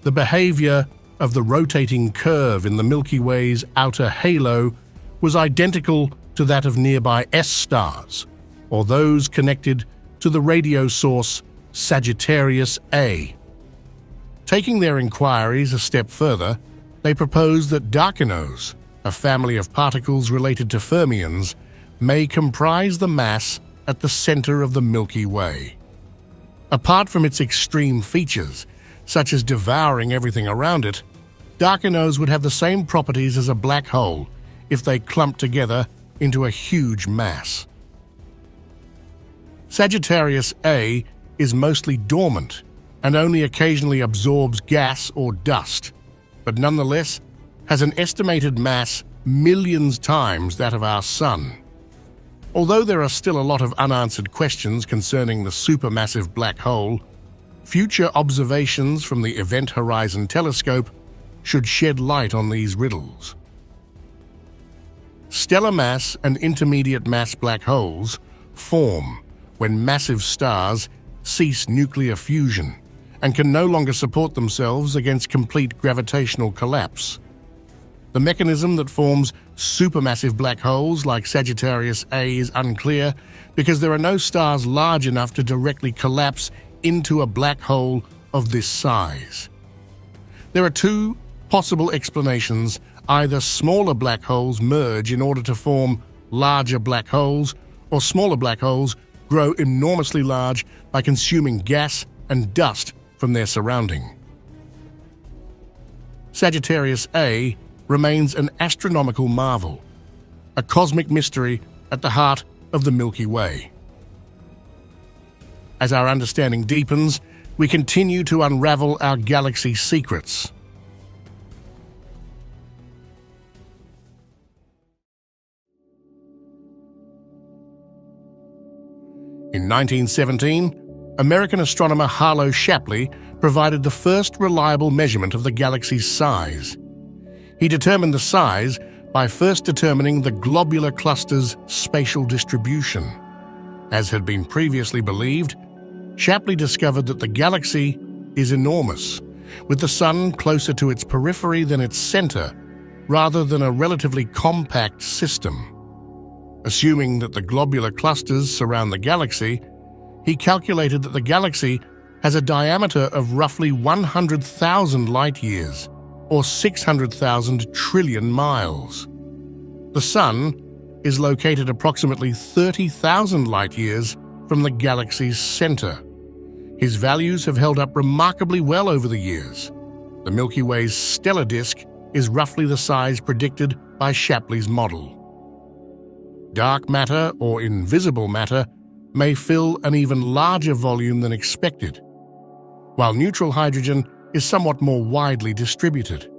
The behavior of the rotating curve in the Milky Way's outer halo was identical to that of nearby S stars, or those connected to the radio source Sagittarius A. Taking their inquiries a step further, they proposed that darkinos, a family of particles related to fermions, may comprise the mass at the center of the Milky Way. Apart from its extreme features, such as devouring everything around it, darkinos would have the same properties as a black hole if they clumped together into a huge mass. Sagittarius A is mostly dormant and only occasionally absorbs gas or dust, but nonetheless has an estimated mass millions times that of our Sun. Although there are still a lot of unanswered questions concerning the supermassive black hole, future observations from the Event Horizon Telescope should shed light on these riddles. Stellar mass and intermediate mass black holes form when massive stars cease nuclear fusion and can no longer support themselves against complete gravitational collapse. The mechanism that forms supermassive black holes like Sagittarius A is unclear because there are no stars large enough to directly collapse into a black hole of this size. There are two possible explanations: either smaller black holes merge in order to form larger black holes, or smaller black holes grow enormously large by consuming gas and dust from their surrounding. Sagittarius A remains an astronomical marvel, a cosmic mystery at the heart of the Milky Way. As our understanding deepens, we continue to unravel our galaxy's secrets. In 1917, American astronomer Harlow Shapley provided the first reliable measurement of the galaxy's size. He determined the size by first determining the globular cluster's spatial distribution. As had been previously believed, Shapley discovered that the galaxy is enormous, with the Sun closer to its periphery than its center, rather than a relatively compact system. Assuming that the globular clusters surround the galaxy, he calculated that the galaxy has a diameter of roughly 100,000 light-years, or 600,000 trillion miles. The Sun is located approximately 30,000 light-years from the galaxy's center. His values have held up remarkably well over the years. The Milky Way's stellar disk is roughly the size predicted by Shapley's model. Dark matter, or invisible matter, may fill an even larger volume than expected, while neutral hydrogen is somewhat more widely distributed.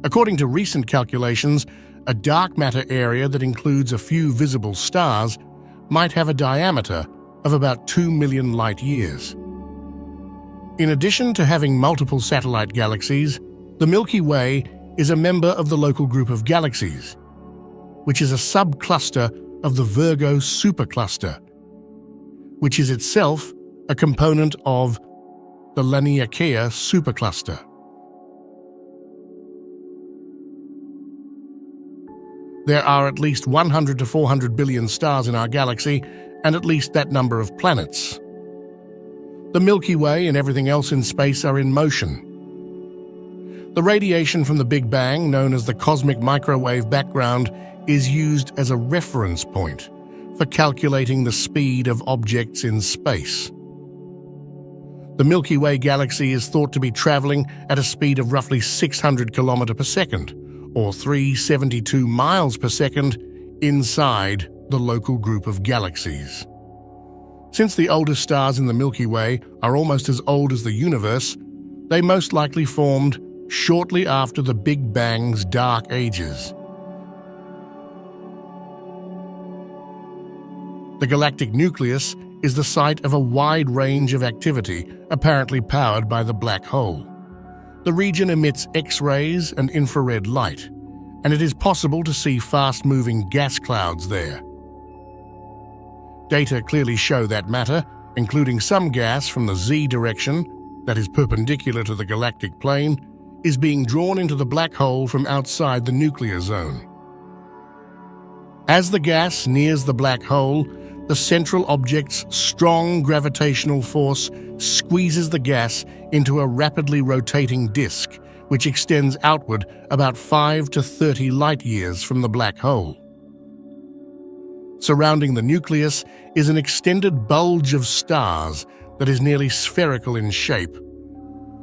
According to recent calculations, a dark matter area that includes a few visible stars might have a diameter of about 2 million light-years. In addition to having multiple satellite galaxies, the Milky Way is a member of the local group of galaxies, which is a subcluster of the Virgo supercluster, which is itself a component of the Laniakea supercluster. There are at least 100 to 400 billion stars in our galaxy, and at least that number of planets. The Milky Way and everything else in space are in motion. The radiation from the Big Bang, known as the cosmic microwave background, is used as a reference point for calculating the speed of objects in space. The Milky Way galaxy is thought to be traveling at a speed of roughly 600 km per second, or 372 miles per second, inside the local group of galaxies. Since the oldest stars in the Milky Way are almost as old as the universe, they most likely formed shortly after the Big Bang's dark ages. The galactic nucleus is the site of a wide range of activity, apparently powered by the black hole. The region emits X-rays and infrared light, and it is possible to see fast-moving gas clouds there. Data clearly show that matter, including some gas from the Z direction, that is perpendicular to the galactic plane, is being drawn into the black hole from outside the nuclear zone. As the gas nears the black hole, the central object's strong gravitational force squeezes the gas into a rapidly rotating disk, which extends outward about 5 to 30 light-years from the black hole. Surrounding the nucleus is an extended bulge of stars that is nearly spherical in shape,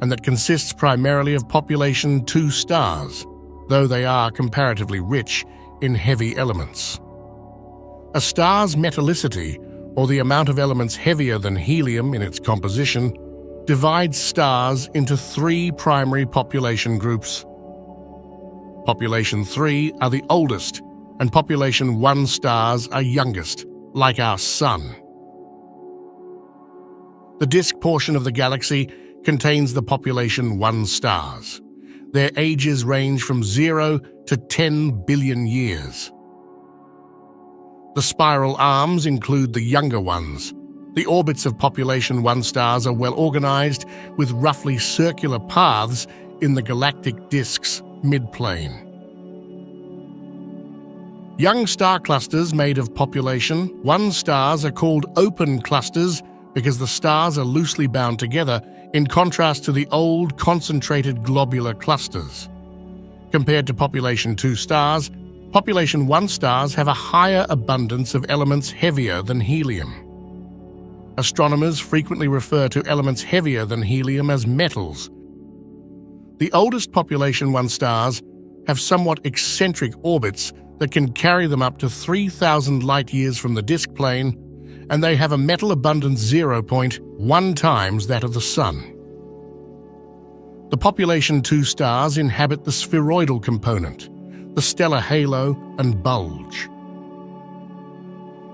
and that consists primarily of population 2 stars, though they are comparatively rich in heavy elements. A star's metallicity, or the amount of elements heavier than helium in its composition, divides stars into 3 primary population groups. Population 3 are the oldest, and population 1 stars are youngest, like our Sun. The disk portion of the galaxy contains the population 1 stars. Their ages range from 0 to 10 billion years. The spiral arms include the younger ones. The orbits of population 1 stars are well organized, with roughly circular paths in the galactic disk's midplane. Young star clusters made of population 1 stars are called open clusters because the stars are loosely bound together, in contrast to the old concentrated globular clusters. Compared to population 2 stars, population 1 stars have a higher abundance of elements heavier than helium. Astronomers frequently refer to elements heavier than helium as metals. The oldest population 1 stars have somewhat eccentric orbits that can carry them up to 3,000 light-years from the disk plane, and they have a metal abundance 0.1 times that of the Sun. The population 2 stars inhabit the spheroidal component, the stellar halo and bulge.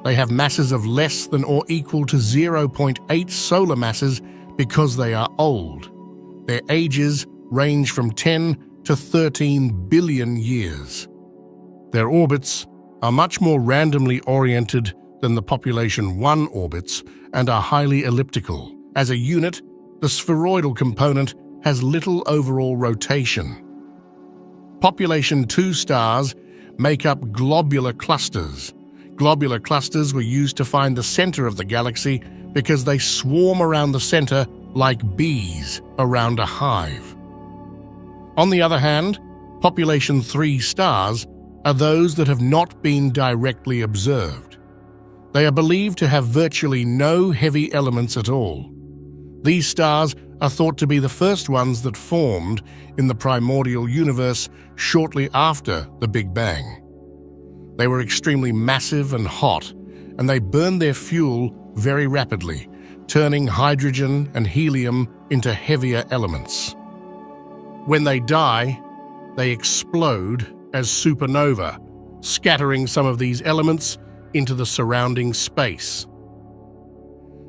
They have masses of less than or equal to 0.8 solar masses because they are old. Their ages range from 10 to 13 billion years. Their orbits are much more randomly oriented than the population 1 orbits and are highly elliptical. As a unit, the spheroidal component has little overall rotation. Population 2 stars make up globular clusters. Globular clusters were used to find the center of the galaxy because they swarm around the center like bees around a hive. On the other hand, population 3 stars are those that have not been directly observed. They are believed to have virtually no heavy elements at all. These stars are thought to be the first ones that formed in the primordial universe shortly after the Big Bang. They were extremely massive and hot, and they burned their fuel very rapidly, turning hydrogen and helium into heavier elements. When they die, they explode as supernova, scattering some of these elements into the surrounding space.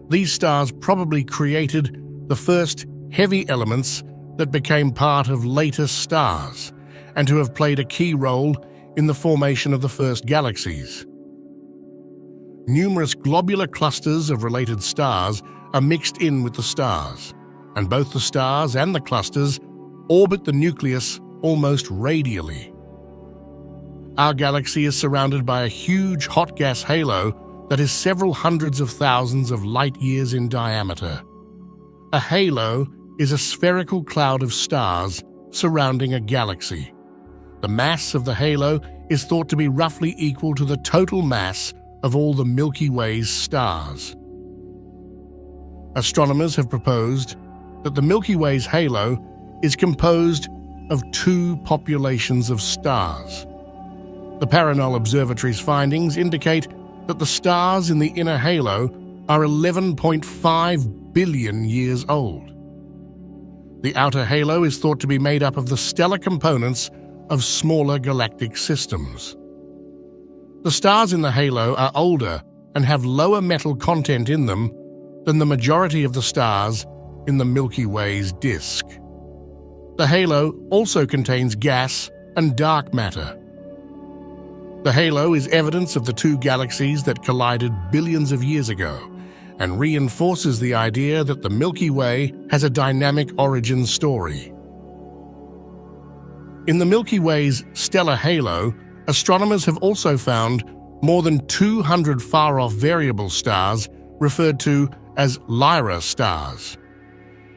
These stars probably created the first heavy elements that became part of later stars, and to have played a key role in the formation of the first galaxies. Numerous globular clusters of related stars are mixed in with the stars, and both the stars and the clusters orbit the nucleus almost radially. Our galaxy is surrounded by a huge hot gas halo that is several hundreds of thousands of light-years in diameter. A halo is a spherical cloud of stars surrounding a galaxy. The mass of the halo is thought to be roughly equal to the total mass of all the Milky Way's stars. Astronomers have proposed that the Milky Way's halo is composed of two populations of stars. The Paranol Observatory's findings indicate that the stars in the inner halo are 11.5 billion years old. The outer halo is thought to be made up of the stellar components of smaller galactic systems. The stars in the halo are older and have lower metal content in them than the majority of the stars in the Milky Way's disk. The halo also contains gas and dark matter. The halo is evidence of the two galaxies that collided billions of years ago and reinforces the idea that the Milky Way has a dynamic origin story. In the Milky Way's stellar halo, astronomers have also found more than 200 far-off variable stars referred to as Lyra stars.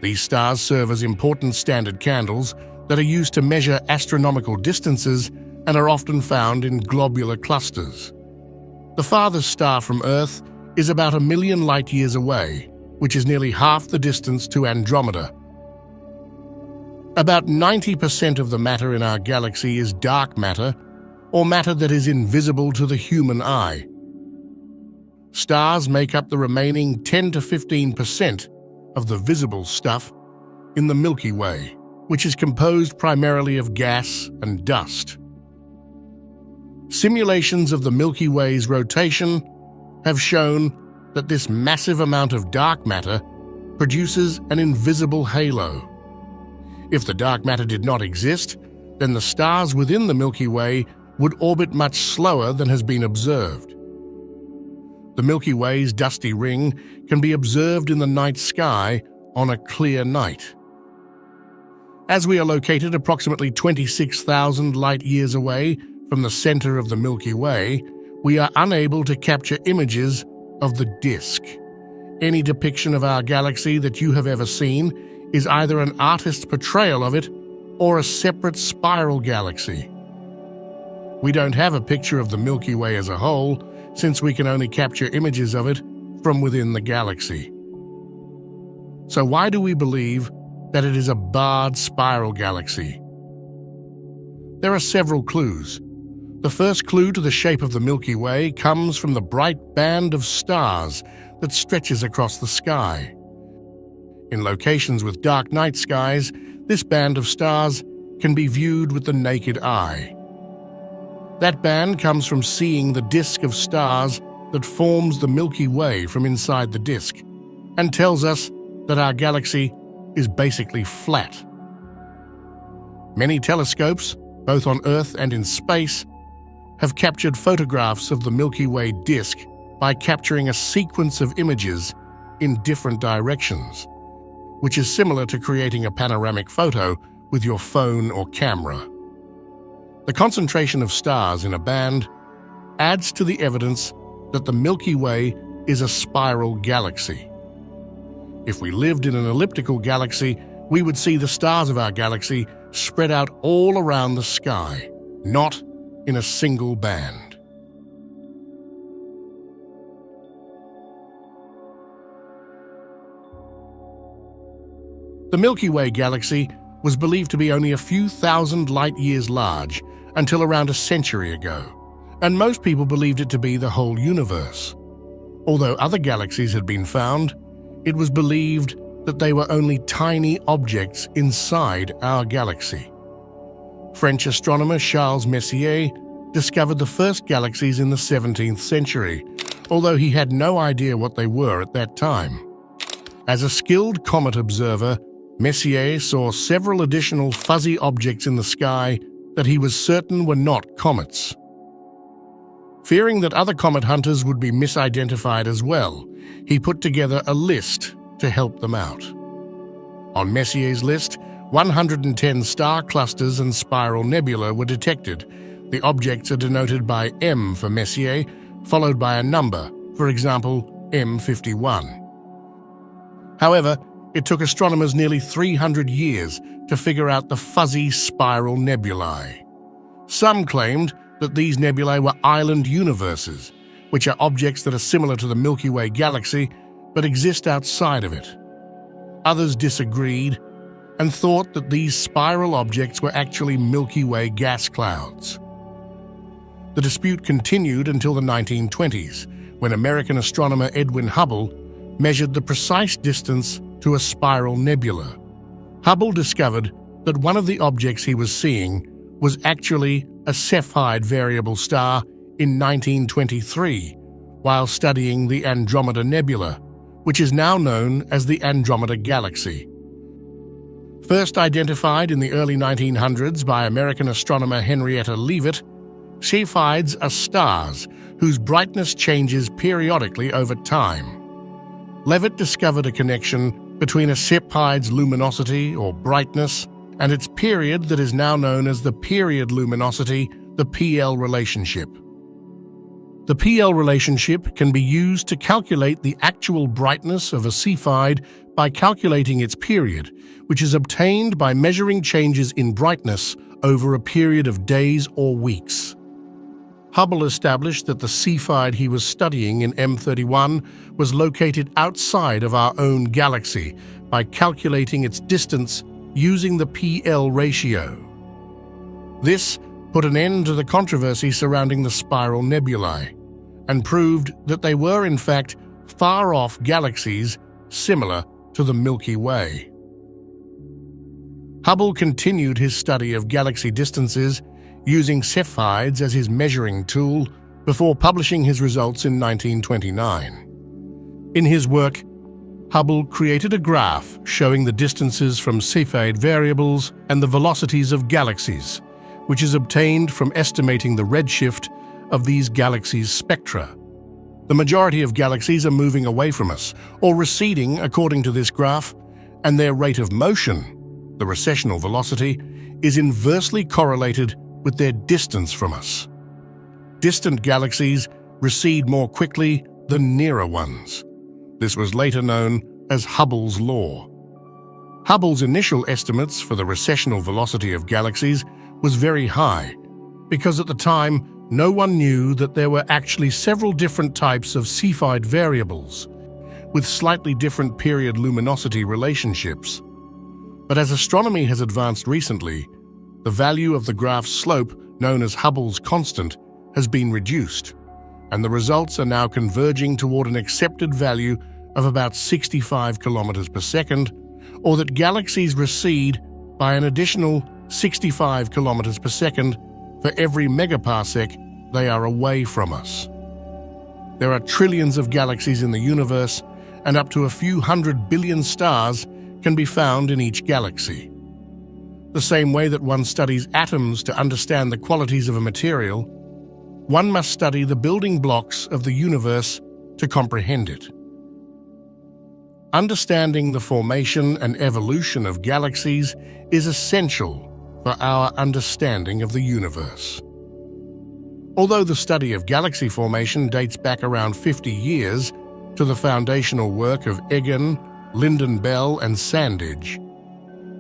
These stars serve as important standard candles that are used to measure astronomical distances and are often found in globular clusters. The farthest star from Earth is about 1 million light-years away, which is nearly half the distance to Andromeda. About 90% of the matter in our galaxy is dark matter, or matter that is invisible to the human eye. Stars make up the remaining 10 to 15% of the visible stuff in the Milky Way, which is composed primarily of gas and dust. Simulations of the Milky Way's rotation have shown that this massive amount of dark matter produces an invisible halo. If the dark matter did not exist, then the stars within the Milky Way would orbit much slower than has been observed. The Milky Way's dusty ring can be observed in the night sky on a clear night. As we are located approximately 26,000 light-years away from the center of the Milky Way, we are unable to capture images of the disk. Any depiction of our galaxy that you have ever seen is either an artist's portrayal of it or a separate spiral galaxy. We don't have a picture of the Milky Way as a whole, since we can only capture images of it from within the galaxy. So why do we believe that it is a barred spiral galaxy? There are several clues. The first clue to the shape of the Milky Way comes from the bright band of stars that stretches across the sky. In locations with dark night skies, this band of stars can be viewed with the naked eye. That band comes from seeing the disk of stars that forms the Milky Way from inside the disk, and tells us that our galaxy is basically flat. Many telescopes, both on Earth and in space, have captured photographs of the Milky Way disk by capturing a sequence of images in different directions, which is similar to creating a panoramic photo with your phone or camera. The concentration of stars in a band adds to the evidence that the Milky Way is a spiral galaxy. If we lived in an elliptical galaxy, we would see the stars of our galaxy spread out all around the sky, not in a single band. The Milky Way galaxy was believed to be only a few thousand light-years large until around a century ago, and most people believed it to be the whole universe. Although other galaxies had been found, it was believed that they were only tiny objects inside our galaxy. French astronomer Charles Messier discovered the first galaxies in the 17th century, although he had no idea what they were at that time. As a skilled comet observer, Messier saw several additional fuzzy objects in the sky that he was certain were not comets. Fearing that other comet hunters would be misidentified as well, he put together a list to help them out. On Messier's list, 110 star clusters and spiral nebulae were detected. The objects are denoted by M for Messier, followed by a number, for example, M51. However, it took astronomers nearly 300 years to figure out the fuzzy spiral nebulae. Some claimed that these nebulae were island universes, which are objects that are similar to the Milky Way galaxy but exist outside of it. Others disagreed and thought that these spiral objects were actually Milky Way gas clouds. The dispute continued until the 1920s, when American astronomer Edwin Hubble measured the precise distance to a spiral nebula. Hubble discovered that one of the objects he was seeing was actually a Cepheid variable star in 1923, while studying the Andromeda Nebula, which is now known as the Andromeda Galaxy. First identified in the early 1900s by American astronomer Henrietta Leavitt, Cepheids are stars whose brightness changes periodically over time. Leavitt discovered a connection between a Cepheid's luminosity or brightness and its period that is now known as the period luminosity, the PL relationship. The PL relationship can be used to calculate the actual brightness of a Cepheid by calculating its period, which is obtained by measuring changes in brightness over a period of days or weeks. Hubble established that the Cepheid he was studying in M31 was located outside of our own galaxy by calculating its distance using the PL ratio. This put an end to the controversy surrounding the spiral nebulae and proved that they were in fact far-off galaxies similar to the Milky Way. Hubble continued his study of galaxy distances using Cepheids as his measuring tool before publishing his results in 1929. In his work, Hubble created a graph showing the distances from Cepheid variables and the velocities of galaxies, which is obtained from estimating the redshift of these galaxies' spectra. The majority of galaxies are moving away from us, or receding according to this graph, and their rate of motion, the recessional velocity, is inversely correlated with their distance from us. Distant galaxies recede more quickly than nearer ones. This was later known as Hubble's law. Hubble's initial estimates for the recessional velocity of galaxies was very high, because at the time no one knew that there were actually several different types of Cepheid variables, with slightly different period luminosity relationships. But as astronomy has advanced recently, the value of the graph's slope, known as Hubble's constant, has been reduced, and the results are now converging toward an accepted value of about 65 kilometers per second, or that galaxies recede by an additional 65 kilometers per second for every megaparsec they are away from us. There are trillions of galaxies in the universe, and up to a few 100 billion stars can be found in each galaxy. The same way that one studies atoms to understand the qualities of a material, one must study the building blocks of the universe to comprehend it. Understanding the formation and evolution of galaxies is essential for our understanding of the universe. Although the study of galaxy formation dates back around 50 years to the foundational work of Egan, Lyndon Bell, and Sandage,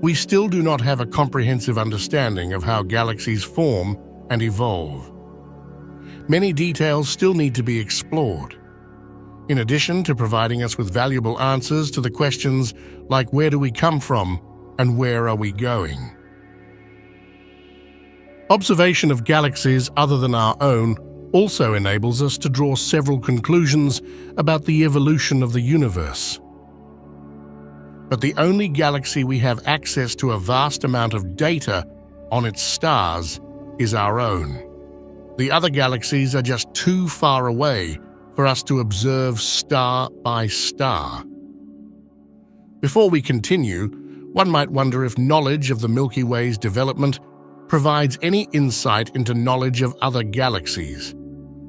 we still do not have a comprehensive understanding of how galaxies form and evolve. Many details still need to be explored. In addition to providing us with valuable answers to the questions like where do we come from and where are we going? Observation of galaxies other than our own also enables us to draw several conclusions about the evolution of the universe. But the only galaxy we have access to a vast amount of data on its stars is our own. The other galaxies are just too far away for us to observe star by star. Before we continue, one might wonder if knowledge of the Milky Way's development provides any insight into knowledge of other galaxies.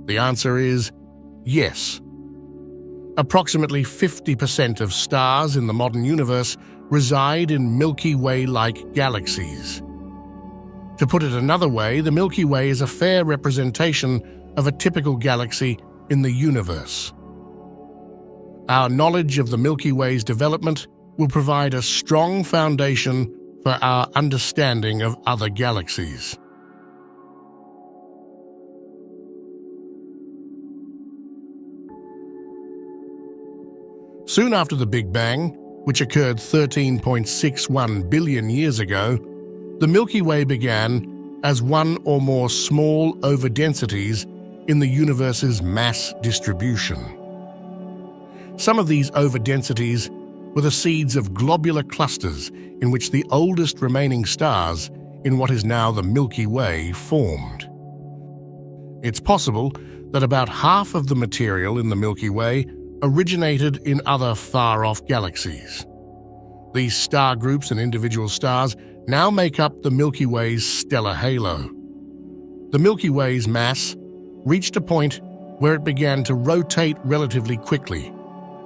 The answer is yes. Approximately 50% of stars in the modern universe reside in Milky Way-like galaxies. To put it another way, the Milky Way is a fair representation of a typical galaxy in the universe. Our knowledge of the Milky Way's development will provide a strong foundation for our understanding of other galaxies. Soon after the Big Bang, which occurred 13.61 billion years ago, the Milky Way began as one or more small overdensities in the universe's mass distribution. Some of these overdensities were the seeds of globular clusters in which the oldest remaining stars in what is now the Milky Way formed. It's possible that about half of the material in the Milky Way originated in other far-off galaxies. These star groups and individual stars now make up the Milky Way's stellar halo. The Milky Way's mass reached a point where it began to rotate relatively quickly,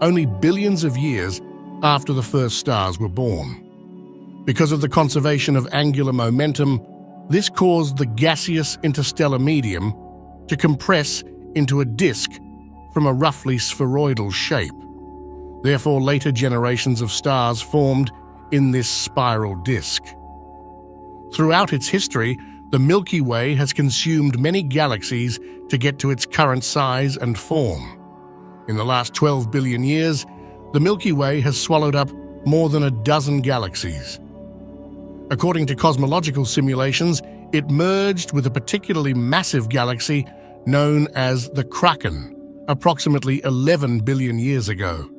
only billions of years after the first stars were born. Because of the conservation of angular momentum, this caused the gaseous interstellar medium to compress into a disk from a roughly spheroidal shape. Therefore, later generations of stars formed in this spiral disk. Throughout its history, the Milky Way has consumed many galaxies to get to its current size and form. In the last 12 billion years, the Milky Way has swallowed up more than a dozen galaxies. According to cosmological simulations, it merged with a particularly massive galaxy known as the Kraken, approximately 11 billion years ago.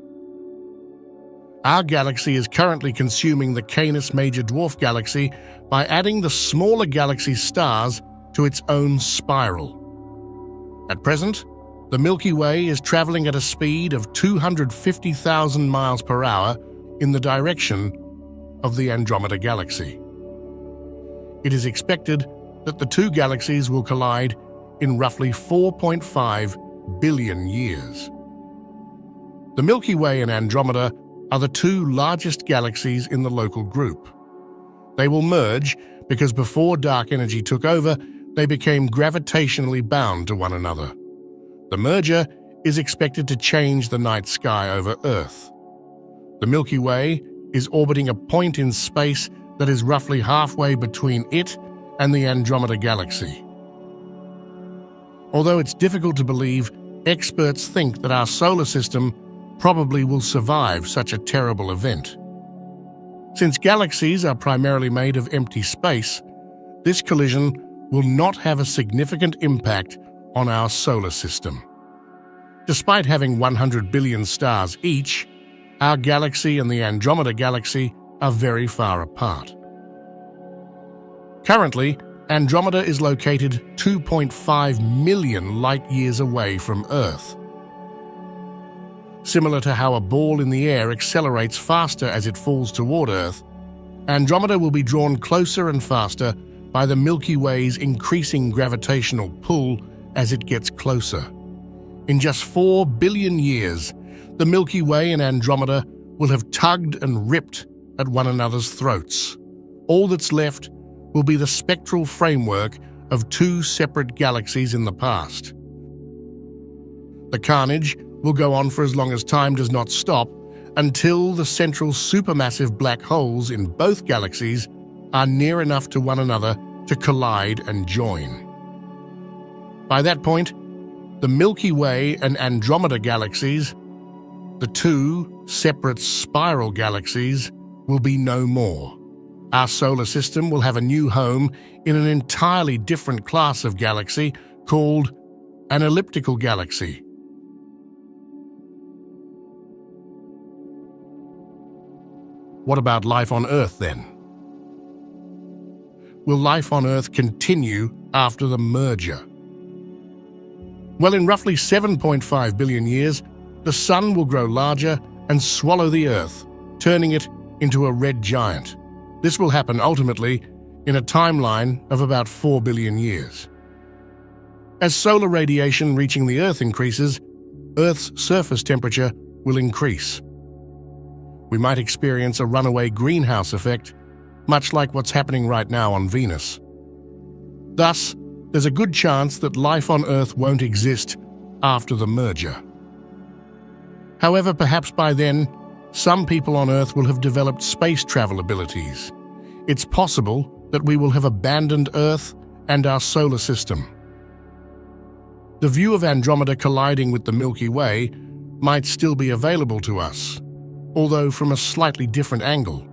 Our galaxy is currently consuming the Canis Major Dwarf Galaxy by adding the smaller galaxy's stars to its own spiral. At present, the Milky Way is traveling at a speed of 250,000 miles per hour in the direction of the Andromeda Galaxy. It is expected that the two galaxies will collide in roughly 4.5 billion years. The Milky Way and Andromeda are the two largest galaxies in the local group. They will merge because before dark energy took over, they became gravitationally bound to one another. The merger is expected to change the night sky over Earth. The Milky Way is orbiting a point in space that is roughly halfway between it and the Andromeda Galaxy. Although it's difficult to believe, experts think that our solar system probably will survive such a terrible event. Since galaxies are primarily made of empty space, this collision will not have a significant impact on our solar system. Despite having 100 billion stars each, our galaxy and the Andromeda Galaxy are very far apart. Currently, Andromeda is located 2.5 million light-years away from Earth. Similar to how a ball in the air accelerates faster as it falls toward Earth, Andromeda will be drawn closer and faster by the Milky Way's increasing gravitational pull as it gets closer. In just 4 billion years, the Milky Way and Andromeda will have tugged and ripped at one another's throats. All that's left will be the spectral framework of two separate galaxies in the past. The carnage will go on for as long as time does not stop until the central supermassive black holes in both galaxies are near enough to one another to collide and join. By that point, the Milky Way and Andromeda galaxies, the two separate spiral galaxies, will be no more. Our solar system will have a new home in an entirely different class of galaxy called an elliptical galaxy. What about life on Earth then? Will life on Earth continue after the merger? Well, in roughly 7.5 billion years, the Sun will grow larger and swallow the Earth, turning it into a red giant. This will happen ultimately in a timeline of about 4 billion years. As solar radiation reaching the Earth increases, Earth's surface temperature will increase. We might experience a runaway greenhouse effect, much like what's happening right now on Venus. Thus, there's a good chance that life on Earth won't exist after the merger. However, perhaps by then, some people on Earth will have developed space travel abilities. It's possible that we will have abandoned Earth and our solar system. The view of Andromeda colliding with the Milky Way might still be available to us, although from a slightly different angle.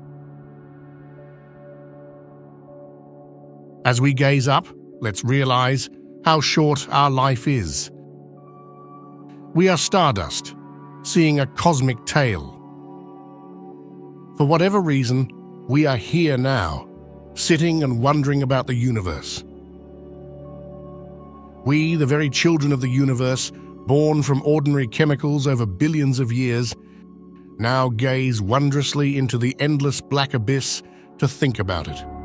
As we gaze up, let's realize how short our life is. We are stardust, seeing a cosmic tale. For whatever reason, we are here now, sitting and wondering about the universe. We, the very children of the universe, born from ordinary chemicals over billions of years, now gaze wondrously into the endless black abyss to think about it.